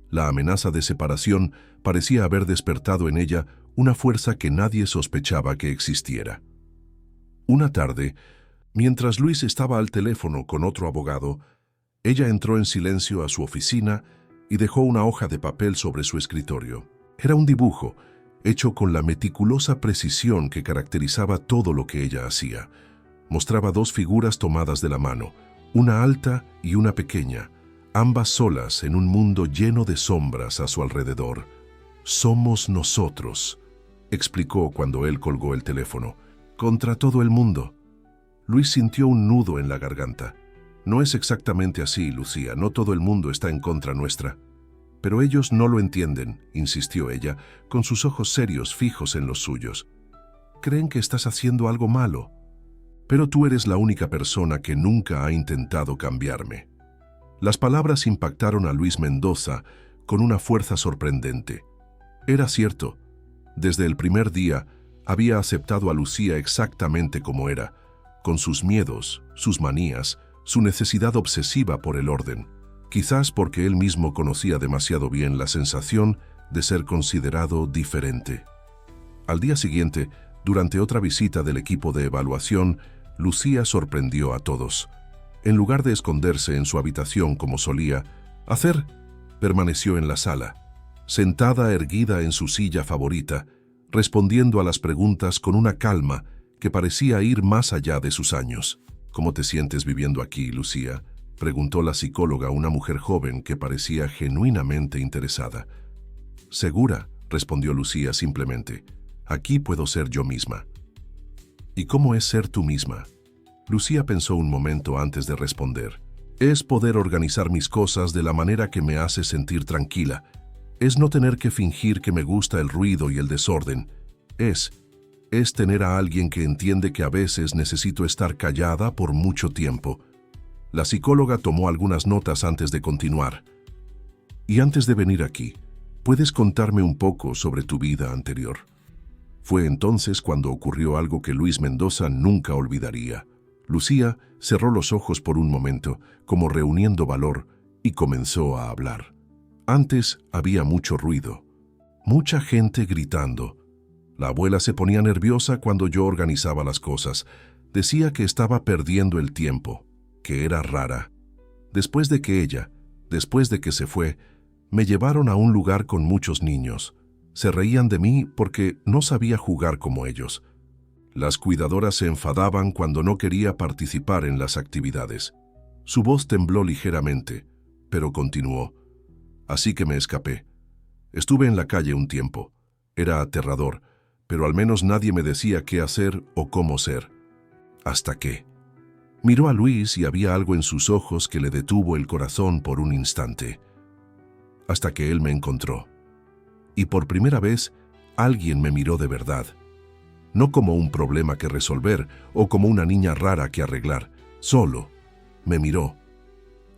La amenaza de separación parecía haber despertado en ella una fuerza que nadie sospechaba que existiera. Una tarde, mientras Luis estaba al teléfono con otro abogado, ella entró en silencio a su oficina y dejó una hoja de papel sobre su escritorio. Era un dibujo, hecho con la meticulosa precisión que caracterizaba todo lo que ella hacía. Mostraba dos figuras tomadas de la mano, una alta y una pequeña, ambas solas en un mundo lleno de sombras a su alrededor. «Somos nosotros», explicó cuando él colgó el teléfono, «contra todo el mundo». Luis sintió un nudo en la garganta. «No es exactamente así, Lucía, no todo el mundo está en contra nuestra». «Pero ellos no lo entienden», insistió ella, con sus ojos serios fijos en los suyos. «Creen que estás haciendo algo malo. Pero tú eres la única persona que nunca ha intentado cambiarme». Las palabras impactaron a Luis Mendoza con una fuerza sorprendente. Era cierto. Desde el primer día había aceptado a Lucía exactamente como era, con sus miedos, sus manías, su necesidad obsesiva por el orden, quizás porque él mismo conocía demasiado bien la sensación de ser considerado diferente. Al día siguiente, durante otra visita del equipo de evaluación, Lucía sorprendió a todos. En lugar de esconderse en su habitación como solía hacer, permaneció en la sala, sentada erguida en su silla favorita, respondiendo a las preguntas con una calma que parecía ir más allá de sus años. «¿Cómo te sientes viviendo aquí, Lucía?», preguntó la psicóloga a una mujer joven que parecía genuinamente interesada. «Segura», respondió Lucía simplemente. «Aquí puedo ser yo misma». «¿Y cómo es ser tú misma?». Lucía pensó un momento antes de responder. «Es poder organizar mis cosas de la manera que me hace sentir tranquila. Es no tener que fingir que me gusta el ruido y el desorden. Es tener a alguien que entiende que a veces necesito estar callada por mucho tiempo». La psicóloga tomó algunas notas antes de continuar. «Y antes de venir aquí, ¿puedes contarme un poco sobre tu vida anterior?». Fue entonces cuando ocurrió algo que Luis Mendoza nunca olvidaría. Lucía cerró los ojos por un momento, como reuniendo valor, y comenzó a hablar. Antes había mucho ruido. mucha gente gritando. La abuela se ponía nerviosa cuando yo organizaba las cosas. Decía que estaba perdiendo el tiempo, que era rara. Después de que se fue, me llevaron a un lugar con muchos niños. Se reían de mí porque no sabía jugar como ellos. Las cuidadoras se enfadaban cuando no quería participar en las actividades. Su voz tembló ligeramente, pero continuó. Así que me escapé. Estuve en la calle un tiempo. Era aterrador, pero al menos nadie me decía qué hacer o cómo ser. Hasta que... Miró a Luis y había algo en sus ojos que le detuvo el corazón por un instante. Hasta que él me encontró. Y por primera vez, alguien me miró de verdad. No como un problema que resolver o como una niña rara que arreglar. Solo me miró.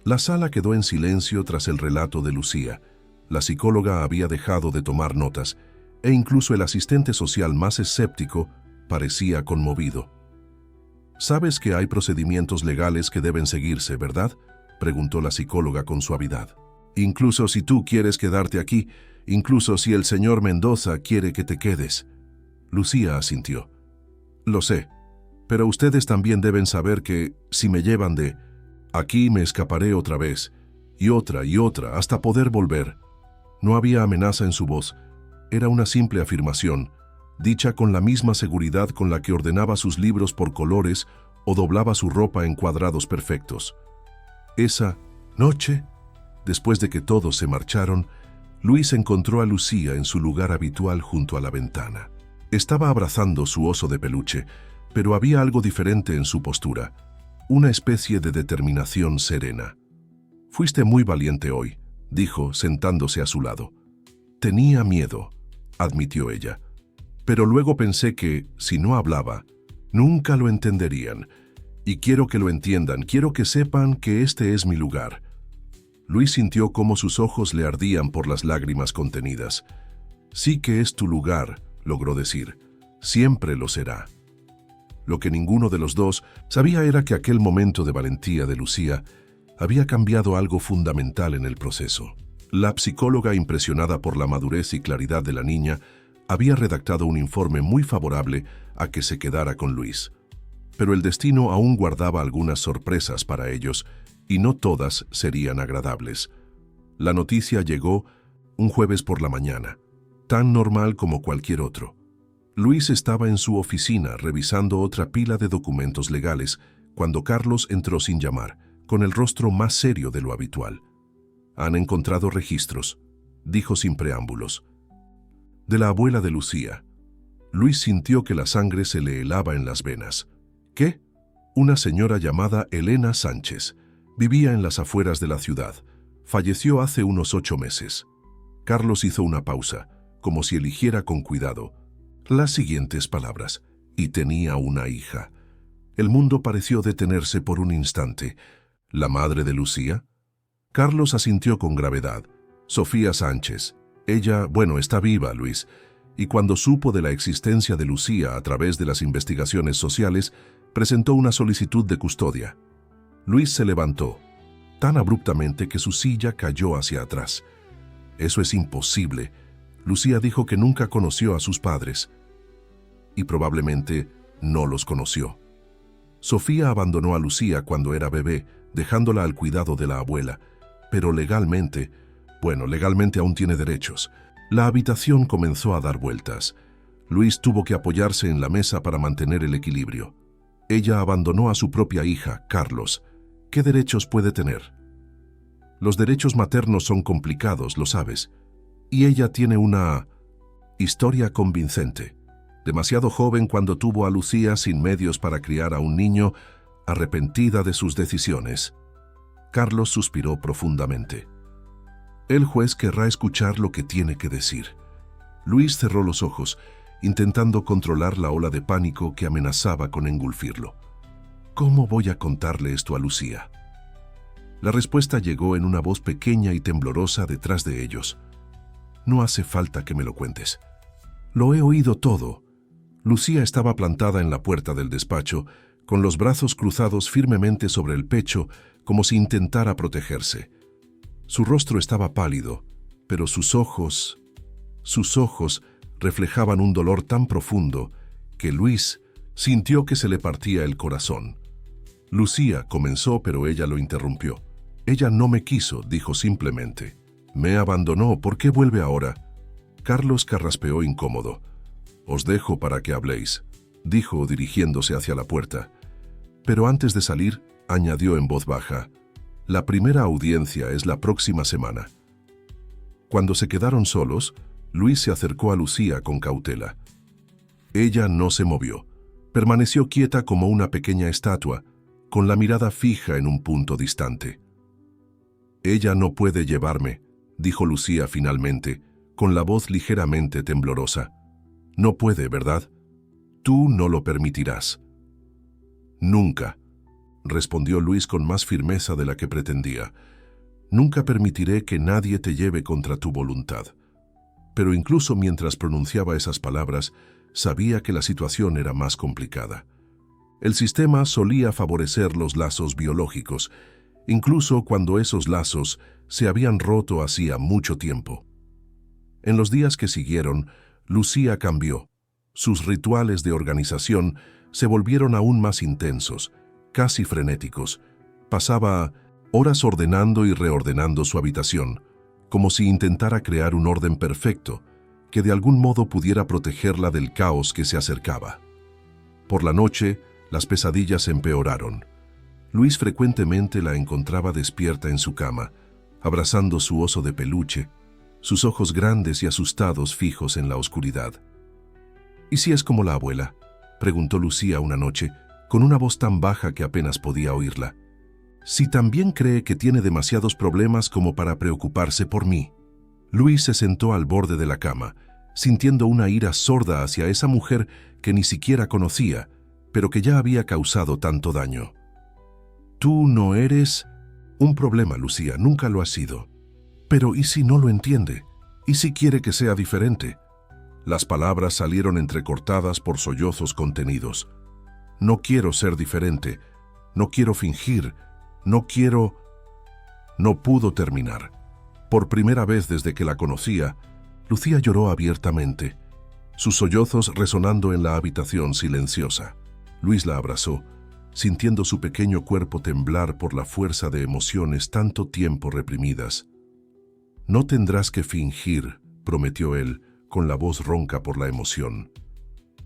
La sala quedó en silencio tras el relato de Lucía. La psicóloga había dejado de tomar notas e incluso el asistente social más escéptico parecía conmovido. «Sabes que hay procedimientos legales que deben seguirse, ¿verdad?», preguntó la psicóloga con suavidad. «Incluso si tú quieres quedarte aquí, incluso si el señor Mendoza quiere que te quedes». Lucía asintió. «Lo sé, pero ustedes también deben saber que, si me llevan de aquí, me escaparé otra vez, y otra, hasta poder volver». No había amenaza en su voz. Era una simple afirmación, dicha con la misma seguridad con la que ordenaba sus libros por colores o doblaba su ropa en cuadrados perfectos. Esa noche, después de que todos se marcharon, Luis encontró a Lucía en su lugar habitual junto a la ventana. Estaba abrazando su oso de peluche, pero había algo diferente en su postura, una especie de determinación serena. «Fuiste muy valiente hoy», dijo, sentándose a su lado. «Tenía miedo», admitió ella. «Pero luego pensé que, si no hablaba, nunca lo entenderían. Y quiero que lo entiendan, quiero que sepan que este es mi lugar». Luis sintió cómo sus ojos le ardían por las lágrimas contenidas. «Sí que es tu lugar», logró decir. «Siempre lo será». Lo que ninguno de los dos sabía era que aquel momento de valentía de Lucía había cambiado algo fundamental en el proceso. La psicóloga, impresionada por la madurez y claridad de la niña, había redactado un informe muy favorable a que se quedara con Luis. Pero el destino aún guardaba algunas sorpresas para ellos, y no todas serían agradables. La noticia llegó un jueves por la mañana, tan normal como cualquier otro. Luis estaba en su oficina revisando otra pila de documentos legales cuando Carlos entró sin llamar, con el rostro más serio de lo habitual. «Han encontrado registros», dijo sin preámbulos. «De la abuela de Lucía». Luis sintió que la sangre se le helaba en las venas. «¿Qué?». «Una señora llamada Elena Sánchez. Vivía en las afueras de la ciudad. Falleció hace unos 8 meses». Carlos hizo una pausa, como si eligiera con cuidado las siguientes palabras. «Y tenía una hija». El mundo pareció detenerse por un instante. ¿La madre de Lucía? Carlos asintió con gravedad. «Sofía Sánchez. Ella, está viva, Luis. Y cuando supo de la existencia de Lucía a través de las investigaciones sociales, presentó una solicitud de custodia». Luis se levantó, tan abruptamente que su silla cayó hacia atrás. «Eso es imposible. Lucía dijo que nunca conoció a sus padres». Y probablemente no los conoció. Sofía abandonó a Lucía cuando era bebé, dejándola al cuidado de la abuela, pero legalmente aún tiene derechos. La habitación comenzó a dar vueltas. Luis tuvo que apoyarse en la mesa para mantener el equilibrio. Ella abandonó a su propia hija, Carlos. ¿Qué derechos puede tener? Los derechos maternos son complicados, lo sabes. Y ella tiene una historia convincente. Demasiado joven cuando tuvo a Lucía sin medios para criar a un niño, arrepentida de sus decisiones. Carlos suspiró profundamente. El juez querrá escuchar lo que tiene que decir. Luis cerró los ojos, intentando controlar la ola de pánico que amenazaba con engulfirlo. ¿Cómo voy a contarle esto a Lucía? La respuesta llegó en una voz pequeña y temblorosa detrás de ellos. «No hace falta que me lo cuentes. Lo he oído todo». Lucía estaba plantada en la puerta del despacho, con los brazos cruzados firmemente sobre el pecho, como si intentara protegerse. Su rostro estaba pálido, pero sus ojos Sus ojos reflejaban un dolor tan profundo que Luis sintió que se le partía el corazón. Lucía comenzó, pero ella lo interrumpió. Ella no me quiso, dijo simplemente. Me abandonó, ¿por qué vuelve ahora? Carlos carraspeó incómodo. Os dejo para que habléis, dijo dirigiéndose hacia la puerta. Pero antes de salir, añadió en voz baja, la primera audiencia es la próxima semana. Cuando se quedaron solos, Luis se acercó a Lucía con cautela. Ella no se movió. Permaneció quieta como una pequeña estatua, con la mirada fija en un punto distante. Ella no puede llevarme, dijo Lucía finalmente, con la voz ligeramente temblorosa. No puede, ¿verdad? Tú no lo permitirás. Nunca, respondió Luis con más firmeza de la que pretendía. Nunca permitiré que nadie te lleve contra tu voluntad. Pero incluso mientras pronunciaba esas palabras, sabía que la situación era más complicada. El sistema solía favorecer los lazos biológicos, incluso cuando esos lazos se habían roto hacía mucho tiempo. En los días que siguieron, Lucía cambió. Sus rituales de organización se volvieron aún más intensos, casi frenéticos. Pasaba horas ordenando y reordenando su habitación, como si intentara crear un orden perfecto que de algún modo pudiera protegerla del caos que se acercaba. Por la noche, las pesadillas empeoraron. Luis frecuentemente la encontraba despierta en su cama, abrazando su oso de peluche, sus ojos grandes y asustados fijos en la oscuridad. ¿Y si es como la abuela?, preguntó Lucía una noche, con una voz tan baja que apenas podía oírla. Si también cree que tiene demasiados problemas como para preocuparse por mí. Luis se sentó al borde de la cama, sintiendo una ira sorda hacia esa mujer que ni siquiera conocía, pero que ya había causado tanto daño. Tú no eres un problema, Lucía, nunca lo has sido. Pero ¿y si no lo entiende? ¿Y si quiere que sea diferente? Las palabras salieron entrecortadas por sollozos contenidos. No quiero ser diferente, no quiero fingir, no quiero... No pudo terminar. Por primera vez desde que la conocía, Lucía lloró abiertamente, sus sollozos resonando en la habitación silenciosa. Luis la abrazó, sintiendo su pequeño cuerpo temblar por la fuerza de emociones tanto tiempo reprimidas. No tendrás que fingir, prometió él, con la voz ronca por la emoción.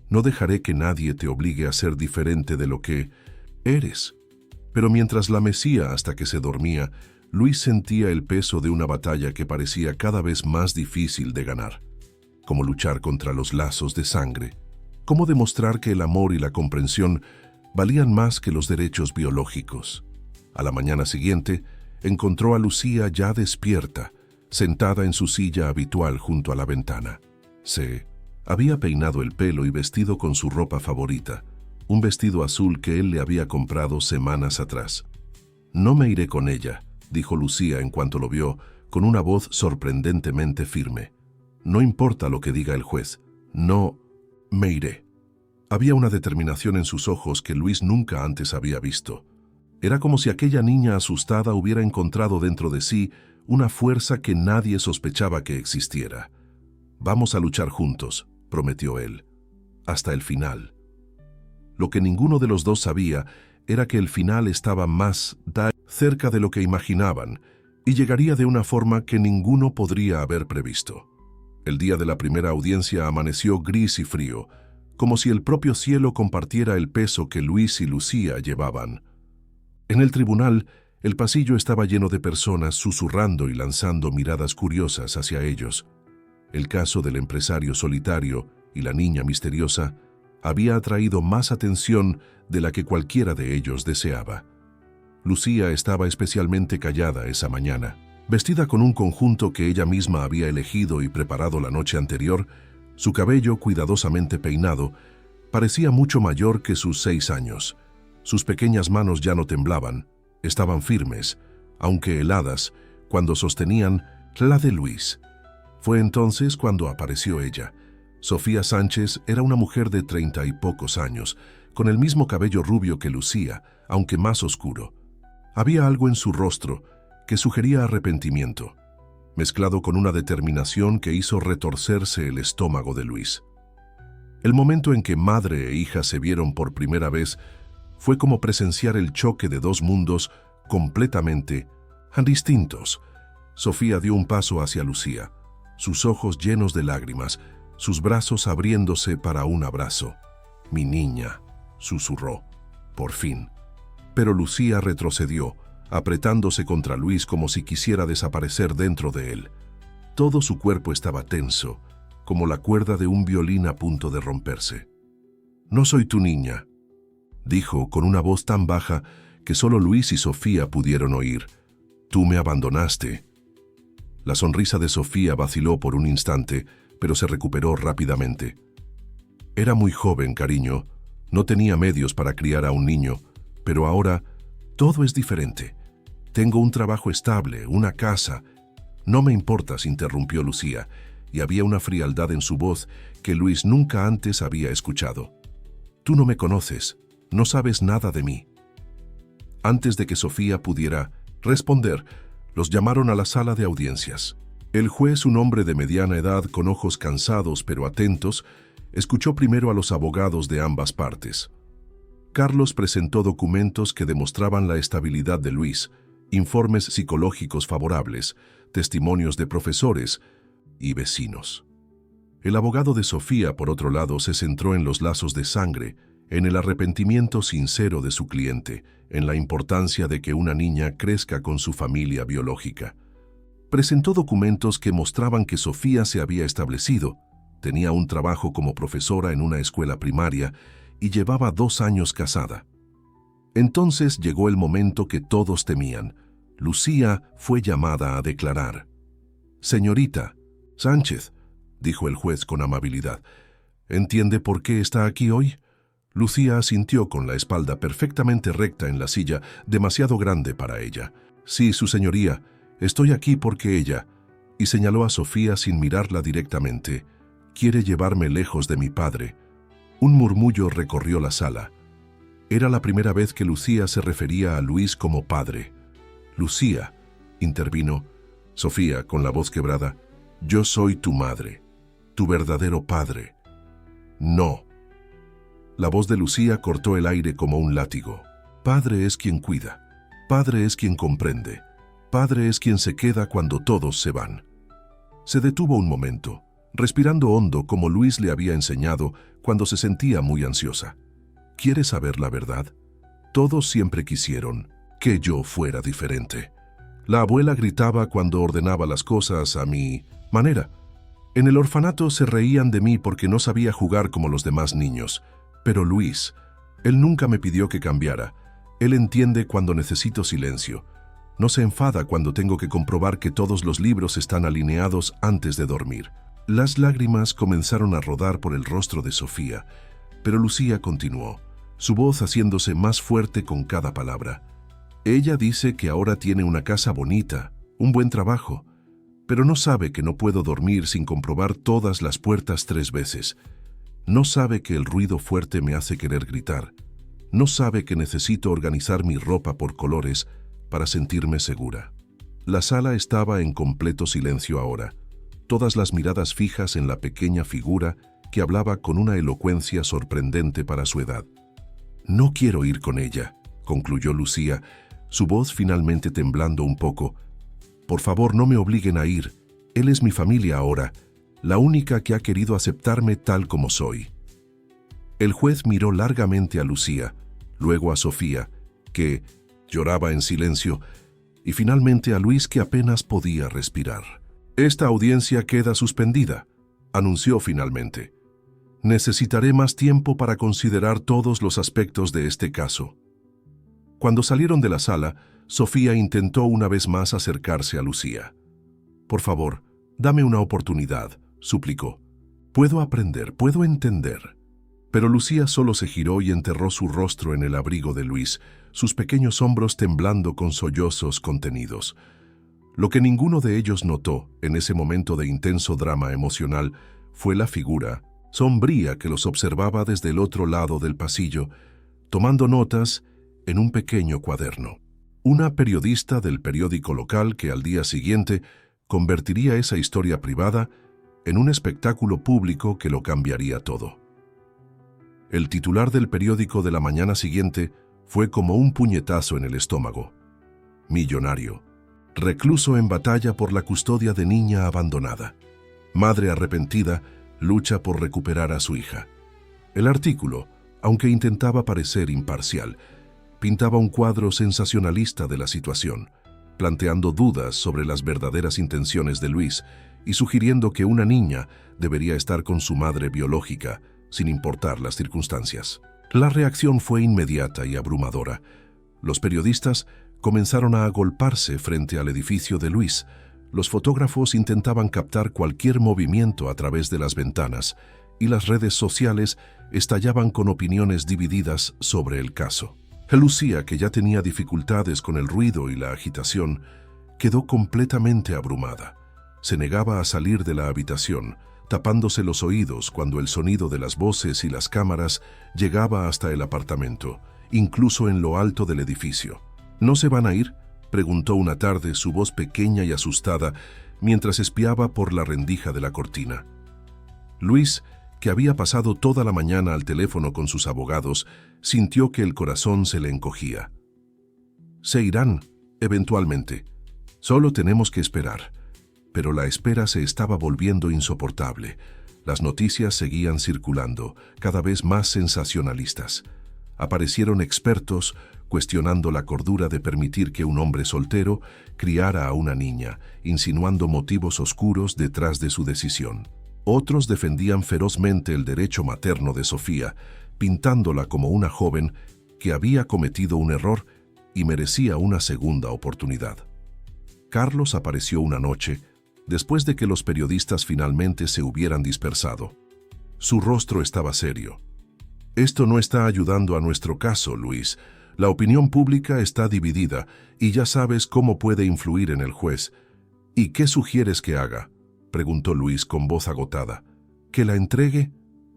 No dejaré que nadie te obligue a ser diferente de lo que eres. Pero mientras la mecía hasta que se dormía, Luis sentía el peso de una batalla que parecía cada vez más difícil de ganar. Cómo luchar contra los lazos de sangre, cómo demostrar que el amor y la comprensión valían más que los derechos biológicos. A la mañana siguiente, encontró a Lucía ya despierta, sentada en su silla habitual junto a la ventana. Se había peinado el pelo y vestido con su ropa favorita, un vestido azul que él le había comprado semanas atrás. No me iré con ella, dijo Lucía en cuanto lo vio, con una voz sorprendentemente firme. No importa lo que diga el juez, no me iré. Había una determinación en sus ojos que Luis nunca antes había visto. Era como si aquella niña asustada hubiera encontrado dentro de sí una fuerza que nadie sospechaba que existiera. Vamos a luchar juntos, prometió él, hasta el final. Lo que ninguno de los dos sabía era que el final estaba más cerca de lo que imaginaban y llegaría de una forma que ninguno podría haber previsto. El día de la primera audiencia amaneció gris y frío, como si el propio cielo compartiera el peso que Luis y Lucía llevaban. En el tribunal, el pasillo estaba lleno de personas susurrando y lanzando miradas curiosas hacia ellos. El caso del empresario solitario y la niña misteriosa había atraído más atención de la que cualquiera de ellos deseaba. Lucía estaba especialmente callada esa mañana. Vestida con un conjunto que ella misma había elegido y preparado la noche anterior, su cabello cuidadosamente peinado parecía mucho mayor que sus 6 años. Sus pequeñas manos ya no temblaban, estaban firmes, aunque heladas, cuando sostenían la de Luis. Fue entonces cuando apareció ella. Sofía Sánchez era una mujer de 30 y pocos años, con el mismo cabello rubio que Lucía, aunque más oscuro. Había algo en su rostro que sugería arrepentimiento. mezclado con una determinación que hizo retorcerse el estómago de Luis. El momento en que madre e hija se vieron por primera vez fue como presenciar el choque de dos mundos completamente distintos. Sofía dio un paso hacia Lucía, sus ojos llenos de lágrimas, sus brazos abriéndose para un abrazo. «Mi niña», susurró, por fin. Pero Lucía retrocedió, apretándose contra Luis como si quisiera desaparecer dentro de él. Todo su cuerpo estaba tenso, como la cuerda de un violín a punto de romperse. «No soy tu niña», dijo con una voz tan baja que solo Luis y Sofía pudieron oír. «Tú me abandonaste». La sonrisa de Sofía vaciló por un instante, pero se recuperó rápidamente. «Era muy joven, cariño. No tenía medios para criar a un niño, pero ahora todo es diferente. Tengo un trabajo estable, una casa». «No me importas», interrumpió Lucía, y había una frialdad en su voz que Luis nunca antes había escuchado. «Tú no me conoces, no sabes nada de mí». Antes de que Sofía pudiera responder, los llamaron a la sala de audiencias. El juez, un hombre de mediana edad con ojos cansados pero atentos, escuchó primero a los abogados de ambas partes. Carlos presentó documentos que demostraban la estabilidad de Luis, informes psicológicos favorables, testimonios de profesores y vecinos. El abogado de Sofía, por otro lado, se centró en los lazos de sangre, en el arrepentimiento sincero de su cliente, en la importancia de que una niña crezca con su familia biológica. Presentó documentos que mostraban que Sofía se había establecido, tenía un trabajo como profesora en una escuela primaria y llevaba 2 años casada. Entonces llegó el momento que todos temían. Lucía fue llamada a declarar. «Señorita Sánchez», dijo el juez con amabilidad, «¿entiende por qué está aquí hoy?». Lucía asintió con la espalda perfectamente recta en la silla, demasiado grande para ella. «Sí, su señoría, estoy aquí porque ella», y señaló a Sofía sin mirarla directamente, «quiere llevarme lejos de mi padre». Un murmullo recorrió la sala. Era la primera vez que Lucía se refería a Luis como padre. «Lucía», intervino Sofía con la voz quebrada, «yo soy tu madre, tu verdadero padre». «No». La voz de Lucía cortó el aire como un látigo. «Padre es quien cuida, padre es quien comprende, padre es quien se queda cuando todos se van». Se detuvo un momento, respirando hondo como Luis le había enseñado cuando se sentía muy ansiosa. «¿Quieres saber la verdad? Todos siempre quisieron que yo fuera diferente. La abuela gritaba cuando ordenaba las cosas a mi manera. En el orfanato se reían de mí porque no sabía jugar como los demás niños. Pero Luis, él nunca me pidió que cambiara. Él entiende cuando necesito silencio. No se enfada cuando tengo que comprobar que todos los libros están alineados antes de dormir». Las lágrimas comenzaron a rodar por el rostro de Sofía, pero Lucía continuó, su voz haciéndose más fuerte con cada palabra. «Ella dice que ahora tiene una casa bonita, un buen trabajo, pero no sabe que no puedo dormir sin comprobar todas las puertas 3 veces. No sabe que el ruido fuerte me hace querer gritar. No sabe que necesito organizar mi ropa por colores para sentirme segura». La sala estaba en completo silencio ahora, todas las miradas fijas en la pequeña figura que hablaba con una elocuencia sorprendente para su edad. «No quiero ir con ella», concluyó Lucía, su voz finalmente temblando un poco. «Por favor, no me obliguen a ir. Él es mi familia ahora, la única que ha querido aceptarme tal como soy». El juez miró largamente a Lucía, luego a Sofía, que lloraba en silencio, y finalmente a Luis, que apenas podía respirar. «Esta audiencia queda suspendida», anunció finalmente. «Necesitaré más tiempo para considerar todos los aspectos de este caso». Cuando salieron de la sala, Sofía intentó una vez más acercarse a Lucía. «Por favor, dame una oportunidad», suplicó. «Puedo aprender, puedo entender». Pero Lucía solo se giró y enterró su rostro en el abrigo de Luis, sus pequeños hombros temblando con sollozos contenidos. Lo que ninguno de ellos notó en ese momento de intenso drama emocional fue la figura sombría que los observaba desde el otro lado del pasillo, tomando notas en un pequeño cuaderno. Una periodista del periódico local que al día siguiente convertiría esa historia privada en un espectáculo público que lo cambiaría todo. El titular del periódico de la mañana siguiente fue como un puñetazo en el estómago. Millonario, recluso en batalla por la custodia de niña abandonada. Madre arrepentida lucha por recuperar a su hija. El artículo, aunque intentaba parecer imparcial, pintaba un cuadro sensacionalista de la situación, planteando dudas sobre las verdaderas intenciones de Luis y sugiriendo que una niña debería estar con su madre biológica, sin importar las circunstancias. La reacción fue inmediata y abrumadora. Los periodistas comenzaron a agolparse frente al edificio de Luis. Los fotógrafos intentaban captar cualquier movimiento a través de las ventanas y las redes sociales estallaban con opiniones divididas sobre el caso. Lucía, que ya tenía dificultades con el ruido y la agitación, quedó completamente abrumada. Se negaba a salir de la habitación, tapándose los oídos cuando el sonido de las voces y las cámaras llegaba hasta el apartamento, incluso en lo alto del edificio. ¿No se van a ir?, preguntó una tarde su voz pequeña y asustada mientras espiaba por la rendija de la cortina. Luis, que había pasado toda la mañana al teléfono con sus abogados, sintió que el corazón se le encogía. Se irán, eventualmente. Solo tenemos que esperar. Pero la espera se estaba volviendo insoportable. Las noticias seguían circulando, cada vez más sensacionalistas. Aparecieron expertos cuestionando la cordura de permitir que un hombre soltero criara a una niña, insinuando motivos oscuros detrás de su decisión. Otros defendían ferozmente el derecho materno de Sofía, pintándola como una joven que había cometido un error y merecía una segunda oportunidad. Carlos apareció una noche, después de que los periodistas finalmente se hubieran dispersado. Su rostro estaba serio. Esto no está ayudando a nuestro caso, Luis. La opinión pública está dividida y ya sabes cómo puede influir en el juez. ¿Y qué sugieres que haga?, preguntó Luis con voz agotada. ¿Que la entregue?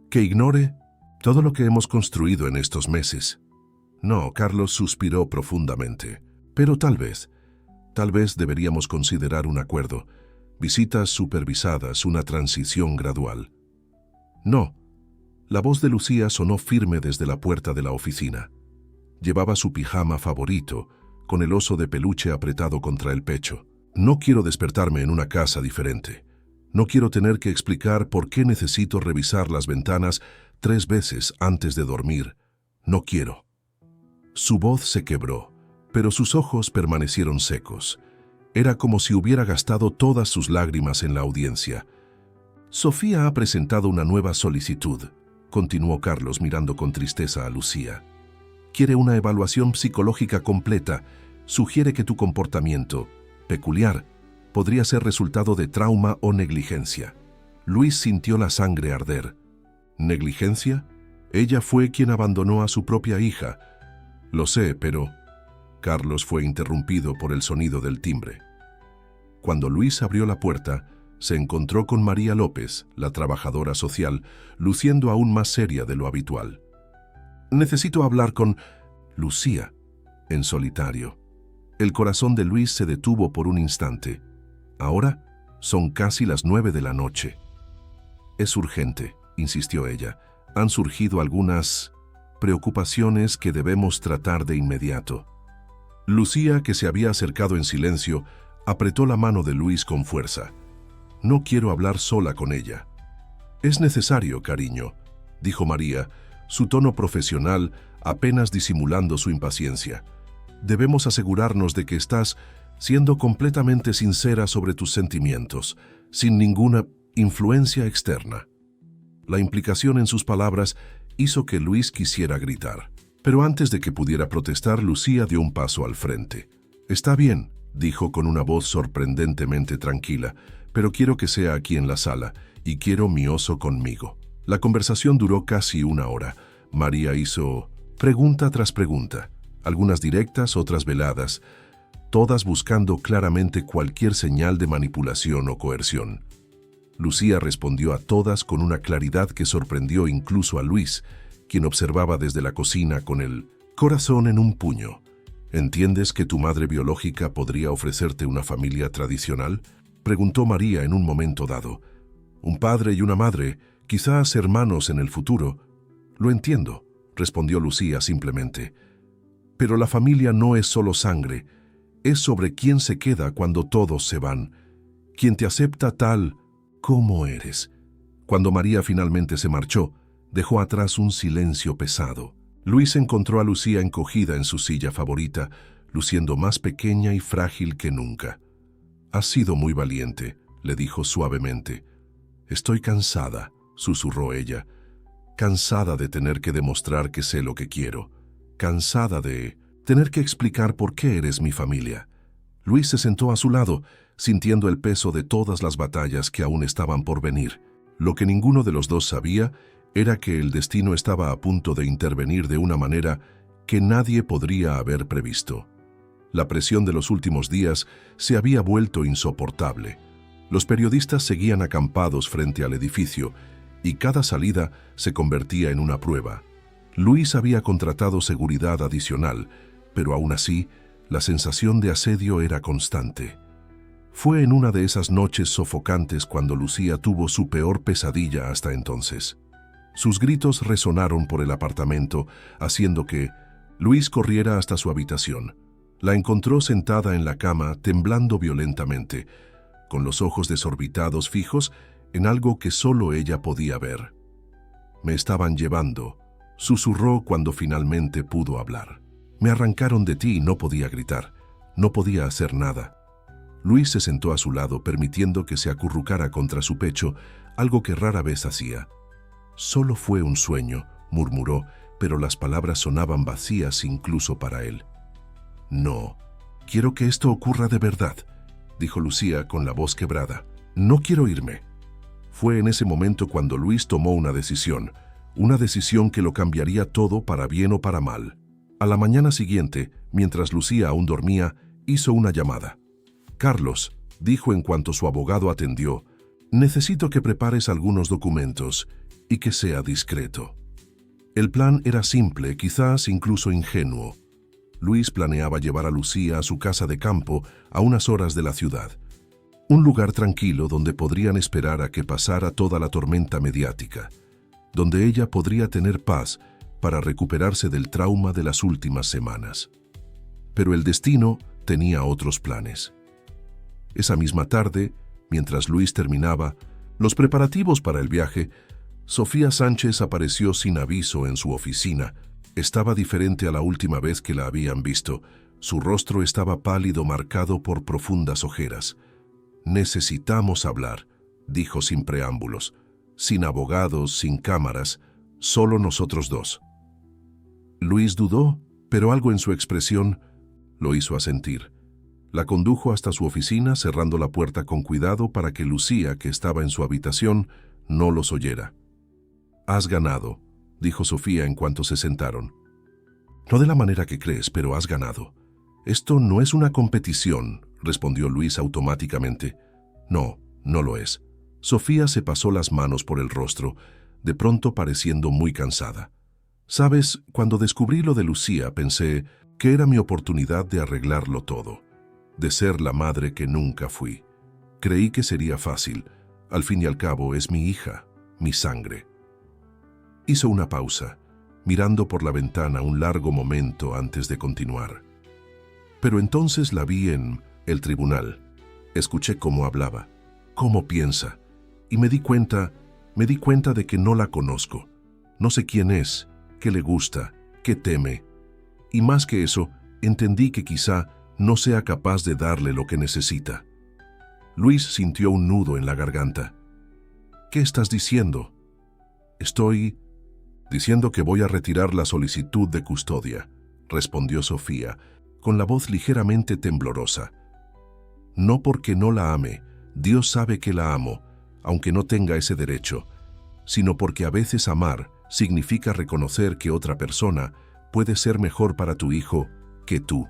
¿Que ignore todo lo que hemos construido en estos meses? No, Carlos suspiró profundamente. Pero tal vez deberíamos considerar un acuerdo. Visitas supervisadas, una transición gradual. No. La voz de Lucía sonó firme desde la puerta de la oficina. Llevaba su pijama favorito, con el oso de peluche apretado contra el pecho. No quiero despertarme en una casa diferente. No quiero tener que explicar por qué necesito revisar las ventanas 3 veces antes de dormir. No quiero. Su voz se quebró, pero sus ojos permanecieron secos. Era como si hubiera gastado todas sus lágrimas en la audiencia. Sofía ha presentado una nueva solicitud, continuó Carlos mirando con tristeza a Lucía. Quiere una evaluación psicológica completa. Sugiere que tu comportamiento, peculiar, podría ser resultado de trauma o negligencia. Luis sintió la sangre arder. ¿Negligencia? Ella fue quien abandonó a su propia hija. Lo sé, pero... Carlos fue interrumpido por el sonido del timbre. Cuando Luis abrió la puerta, se encontró con María López, la trabajadora social, luciendo aún más seria de lo habitual. Necesito hablar con Lucía, en solitario. El corazón de Luis se detuvo por un instante. Ahora son casi las 9 de la noche. Es urgente, insistió ella. Han surgido algunas preocupaciones que debemos tratar de inmediato. Lucía, que se había acercado en silencio, apretó la mano de Luis con fuerza. No quiero hablar sola con ella. Es necesario, cariño, dijo María, su tono profesional apenas disimulando su impaciencia. Debemos asegurarnos de que estás siendo completamente sincera sobre tus sentimientos, sin ninguna influencia externa. La implicación en sus palabras hizo que Luis quisiera gritar. Pero antes de que pudiera protestar, Lucía dio un paso al frente. Está bien, dijo con una voz sorprendentemente tranquila, pero quiero que sea aquí en la sala, y quiero mi oso conmigo. La conversación duró casi 1 hora. María hizo pregunta tras pregunta, algunas directas, otras veladas, todas buscando claramente cualquier señal de manipulación o coerción. Lucía respondió a todas con una claridad que sorprendió incluso a Luis, quien observaba desde la cocina con el corazón en un puño. ¿Entiendes que tu madre biológica podría ofrecerte una familia tradicional? preguntó María en un momento dado. Un padre y una madre, quizás hermanos en el futuro. Lo entiendo, respondió Lucía simplemente. Pero la familia no es solo sangre, es sobre quién se queda cuando todos se van, quien te acepta tal como eres. Cuando María finalmente se marchó, dejó atrás un silencio pesado. Luis encontró a Lucía encogida en su silla favorita, luciendo más pequeña y frágil que nunca. «Has sido muy valiente», le dijo suavemente. «Estoy cansada», susurró ella. «Cansada de tener que demostrar que sé lo que quiero. Cansada de tener que explicar por qué eres mi familia». Luis se sentó a su lado, sintiendo el peso de todas las batallas que aún estaban por venir. Lo que ninguno de los dos sabía era que el destino estaba a punto de intervenir de una manera que nadie podría haber previsto. La presión de los últimos días se había vuelto insoportable. Los periodistas seguían acampados frente al edificio y cada salida se convertía en una prueba. Luis había contratado seguridad adicional, pero aún así, la sensación de asedio era constante. Fue en una de esas noches sofocantes cuando Lucía tuvo su peor pesadilla hasta entonces. Sus gritos resonaron por el apartamento, haciendo que Luis corriera hasta su habitación. La encontró sentada en la cama, temblando violentamente, con los ojos desorbitados fijos en algo que solo ella podía ver. «Me estaban llevando», susurró cuando finalmente pudo hablar. «Me arrancaron de ti y no podía gritar, no podía hacer nada». Luis se sentó a su lado, permitiendo que se acurrucara contra su pecho, algo que rara vez hacía. «Solo fue un sueño», murmuró, pero las palabras sonaban vacías incluso para él. «No, quiero que esto ocurra de verdad», dijo Lucía con la voz quebrada. «No quiero irme». Fue en ese momento cuando Luis tomó una decisión que lo cambiaría todo para bien o para mal. A la mañana siguiente, mientras Lucía aún dormía, hizo una llamada. «Carlos», dijo en cuanto su abogado atendió, «necesito que prepares algunos documentos y que sea discreto». El plan era simple, quizás incluso ingenuo. Luis planeaba llevar a Lucía a su casa de campo a unas horas de la ciudad. Un lugar tranquilo donde podrían esperar a que pasara toda la tormenta mediática, donde ella podría tener paz para recuperarse del trauma de las últimas semanas. Pero el destino tenía otros planes. Esa misma tarde, mientras Luis terminaba los preparativos para el viaje, Sofía Sánchez apareció sin aviso en su oficina. Estaba diferente a la última vez que la habían visto. Su rostro estaba pálido, marcado por profundas ojeras. «Necesitamos hablar», dijo sin preámbulos, sin abogados, sin cámaras, solo nosotros dos. Luis dudó, pero algo en su expresión lo hizo asentir. La condujo hasta su oficina, cerrando la puerta con cuidado para que Lucía, que estaba en su habitación, no los oyera. «Has ganado», dijo Sofía en cuanto se sentaron. «No de la manera que crees, pero has ganado. Esto no es una competición», respondió Luis automáticamente. «No, no lo es». Sofía se pasó las manos por el rostro, de pronto pareciendo muy cansada. «Sabes, cuando descubrí lo de Lucía, pensé que era mi oportunidad de arreglarlo todo, de ser la madre que nunca fui. Creí que sería fácil. Al fin y al cabo es mi hija, mi sangre». Hizo una pausa, mirando por la ventana un largo momento antes de continuar. «Pero entonces la vi en el tribunal. Escuché cómo hablaba, cómo piensa, y me di cuenta de que no la conozco. No sé quién es, qué le gusta, qué teme. Y más que eso, entendí que quizá no sea capaz de darle lo que necesita». Luis sintió un nudo en la garganta. «¿Qué estás diciendo?» «Estoy diciendo que voy a retirar la solicitud de custodia», respondió Sofía, con la voz ligeramente temblorosa. «No porque no la ame, Dios sabe que la amo, aunque no tenga ese derecho, sino porque a veces amar significa reconocer que otra persona puede ser mejor para tu hijo que tú».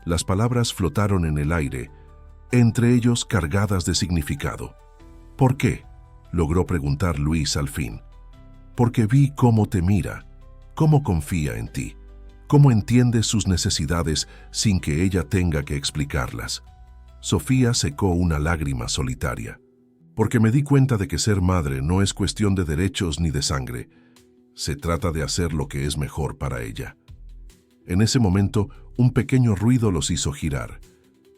Las palabras flotaron en el aire, entre ellos cargadas de significado. «¿Por qué?», logró preguntar Luis al fin. «Porque vi cómo te mira, cómo confía en ti, cómo entiende sus necesidades sin que ella tenga que explicarlas». Sofía secó una lágrima solitaria. Porque me di cuenta de que ser madre no es cuestión de derechos ni de sangre. Se trata de hacer lo que es mejor para ella. En ese momento, un pequeño ruido los hizo girar.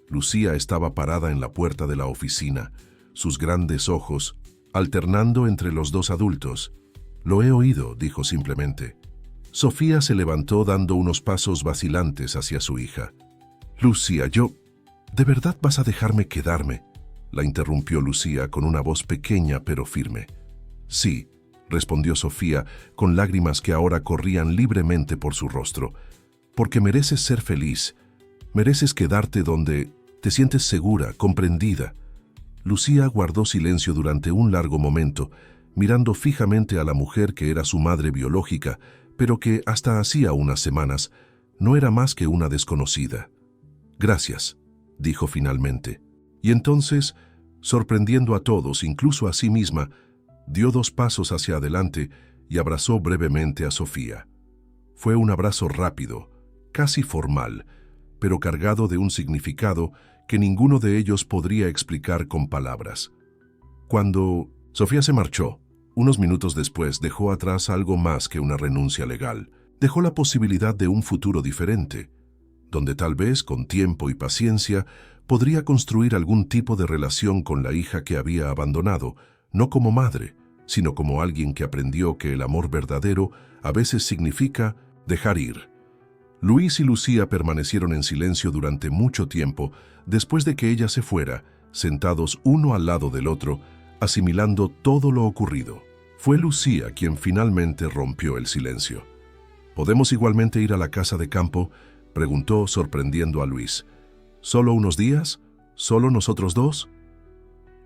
Lucía estaba parada en la puerta de la oficina, sus grandes ojos alternando entre los dos adultos. «Lo he oído», dijo simplemente. Sofía se levantó dando unos pasos vacilantes hacia su hija. «Lucía, ¿de verdad vas a dejarme quedarme?», la interrumpió Lucía con una voz pequeña pero firme. «Sí», respondió Sofía con lágrimas que ahora corrían libremente por su rostro, «porque mereces ser feliz, mereces quedarte donde te sientes segura, comprendida». Lucía guardó silencio durante un largo momento, mirando fijamente a la mujer que era su madre biológica, pero que hasta hacía unas semanas no era más que una desconocida. «Gracias», dijo finalmente. Y entonces, sorprendiendo a todos, incluso a sí misma, dio 2 pasos hacia adelante y abrazó brevemente a Sofía. Fue un abrazo rápido, casi formal, pero cargado de un significado que ninguno de ellos podría explicar con palabras. Cuando Sofía se marchó, unos minutos después dejó atrás algo más que una renuncia legal. Dejó la posibilidad de un futuro diferente, donde tal vez, con tiempo y paciencia, podría construir algún tipo de relación con la hija que había abandonado, no como madre, sino como alguien que aprendió que el amor verdadero a veces significa dejar ir. Luis y Lucía permanecieron en silencio durante mucho tiempo después de que ella se fuera, sentados uno al lado del otro, asimilando todo lo ocurrido. Fue Lucía quien finalmente rompió el silencio. «¿Podemos igualmente ir a la casa de campo?», preguntó sorprendiendo a Luis. «¿Solo unos días? ¿Solo nosotros dos?».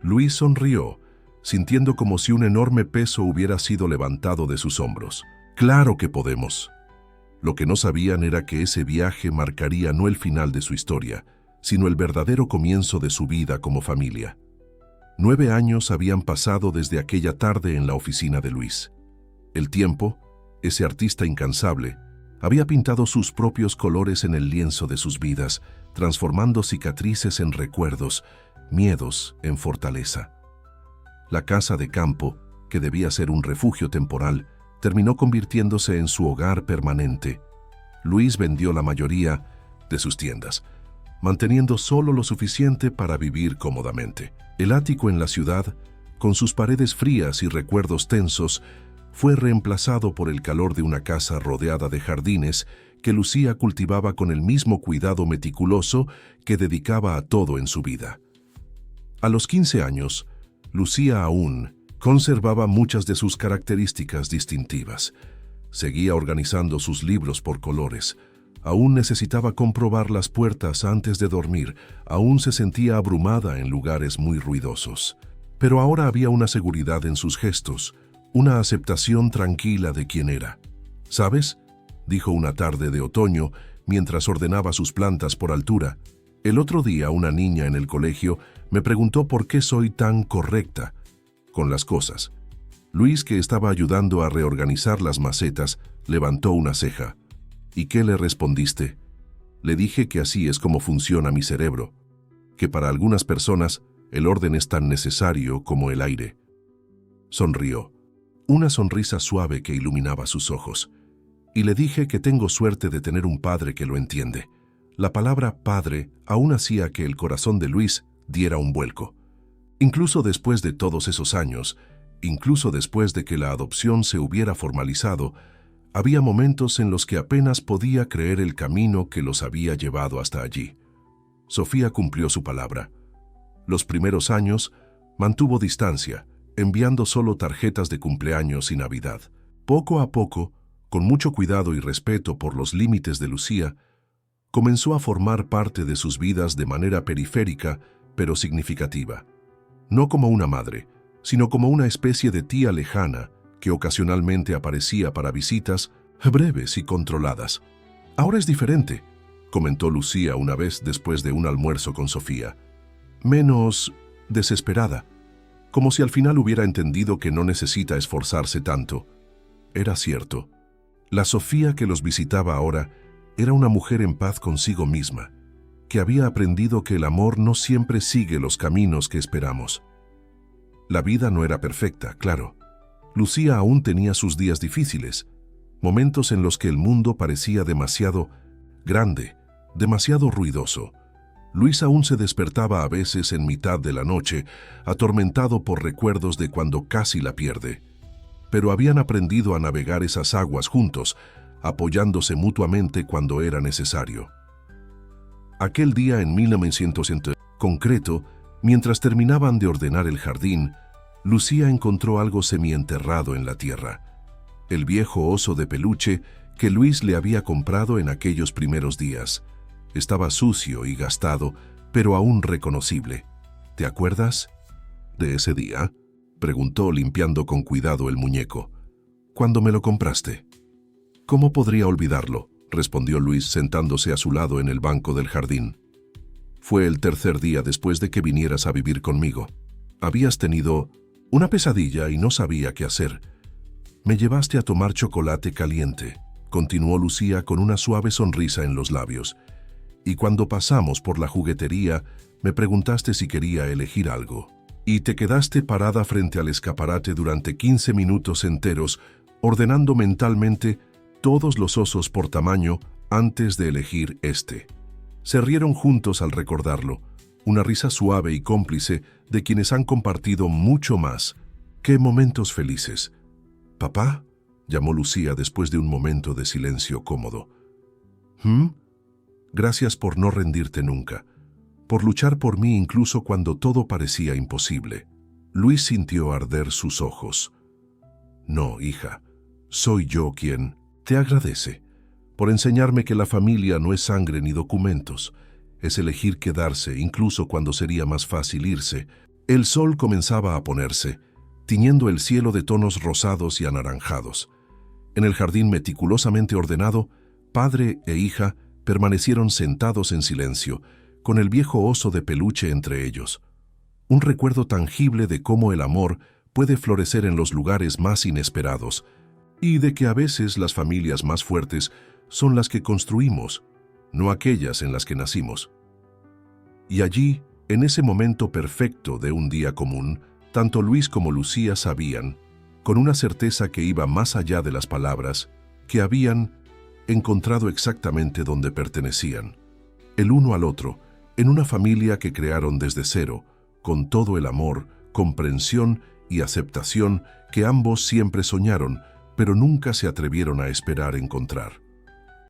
Luis sonrió, sintiendo como si un enorme peso hubiera sido levantado de sus hombros. «Claro que podemos». Lo que no sabían era que ese viaje marcaría no el final de su historia, sino el verdadero comienzo de su vida como familia. 9 años habían pasado desde aquella tarde en la oficina de Luis. El tiempo, ese artista incansable, había pintado sus propios colores en el lienzo de sus vidas, transformando cicatrices en recuerdos, miedos en fortaleza. La casa de campo, que debía ser un refugio temporal, terminó convirtiéndose en su hogar permanente. Luis vendió la mayoría de sus tiendas, manteniendo solo lo suficiente para vivir cómodamente. El ático en la ciudad, con sus paredes frías y recuerdos tensos, fue reemplazado por el calor de una casa rodeada de jardines que Lucía cultivaba con el mismo cuidado meticuloso que dedicaba a todo en su vida. A los 15 años, Lucía aún conservaba muchas de sus características distintivas. Seguía organizando sus libros por colores. Aún necesitaba comprobar las puertas antes de dormir. Aún se sentía abrumada en lugares muy ruidosos. Pero ahora había una seguridad en sus gestos, una aceptación tranquila de quién era. «¿Sabes?», dijo una tarde de otoño mientras ordenaba sus plantas por altura. «El otro día una niña en el colegio me preguntó por qué soy tan correcta con las cosas». Luis, que estaba ayudando a reorganizar las macetas, levantó una ceja. «¿Y qué le respondiste?». «Le dije que así es como funciona mi cerebro, que para algunas personas el orden es tan necesario como el aire». Sonrió, una sonrisa suave que iluminaba sus ojos. «Y le dije que tengo suerte de tener un padre que lo entiende». La palabra padre aún hacía que el corazón de Luis diera un vuelco. Incluso después de todos esos años, incluso después de que la adopción se hubiera formalizado, había momentos en los que apenas podía creer el camino que los había llevado hasta allí. Sofía cumplió su palabra. Los primeros años mantuvo distancia, enviando solo tarjetas de cumpleaños y Navidad. Poco a poco, con mucho cuidado y respeto por los límites de Lucía, comenzó a formar parte de sus vidas de manera periférica, pero significativa. No como una madre, sino como una especie de tía lejana que ocasionalmente aparecía para visitas breves y controladas. «Ahora es diferente», comentó Lucía una vez después de un almuerzo con Sofía. «Menos desesperada, como si al final hubiera entendido que no necesita esforzarse tanto». Era cierto. La Sofía que los visitaba ahora era una mujer en paz consigo misma, que había aprendido que el amor no siempre sigue los caminos que esperamos. La vida no era perfecta, claro. Lucía aún tenía sus días difíciles, momentos en los que el mundo parecía demasiado grande, demasiado ruidoso. Luis aún se despertaba a veces en mitad de la noche, atormentado por recuerdos de cuando casi la pierde. Pero habían aprendido a navegar esas aguas juntos, apoyándose mutuamente cuando era necesario. Aquel día en 1900, concreto, mientras terminaban de ordenar el jardín, Lucía encontró algo semienterrado en la tierra. El viejo oso de peluche que Luis le había comprado en aquellos primeros días. Estaba sucio y gastado, pero aún reconocible. ¿Te acuerdas de ese día?, preguntó limpiando con cuidado el muñeco. ¿Cuándo me lo compraste? ¿Cómo podría olvidarlo?, respondió Luis sentándose a su lado en el banco del jardín. Fue el tercer día después de que vinieras a vivir conmigo. Habías tenido una pesadilla y no sabía qué hacer. Me llevaste a tomar chocolate caliente, continuó Lucía con una suave sonrisa en los labios. Y cuando pasamos por la juguetería, me preguntaste si quería elegir algo. Y te quedaste parada frente al escaparate durante 15 minutos enteros, ordenando mentalmente todos los osos por tamaño antes de elegir este. Se rieron juntos al recordarlo, una risa suave y cómplice de quienes han compartido mucho más. ¡Qué momentos felices! «¿Papá?», llamó Lucía después de un momento de silencio cómodo. Gracias por no rendirte nunca, por luchar por mí incluso cuando todo parecía imposible. Luis sintió arder sus ojos. No, hija, soy yo quien te agradece por enseñarme que la familia no es sangre ni documentos, es elegir quedarse incluso cuando sería más fácil irse. El sol comenzaba a ponerse, tiñendo el cielo de tonos rosados y anaranjados. En el jardín meticulosamente ordenado, padre e hija permanecieron sentados en silencio, con el viejo oso de peluche entre ellos. Un recuerdo tangible de cómo el amor puede florecer en los lugares más inesperados, y de que a veces las familias más fuertes son las que construimos, no aquellas en las que nacimos. Y allí, en ese momento perfecto de un día común, tanto Luis como Lucía sabían, con una certeza que iba más allá de las palabras, que habían encontrado exactamente donde pertenecían, el uno al otro, en una familia que crearon desde cero, con todo el amor, comprensión y aceptación que ambos siempre soñaron, pero nunca se atrevieron a esperar encontrar.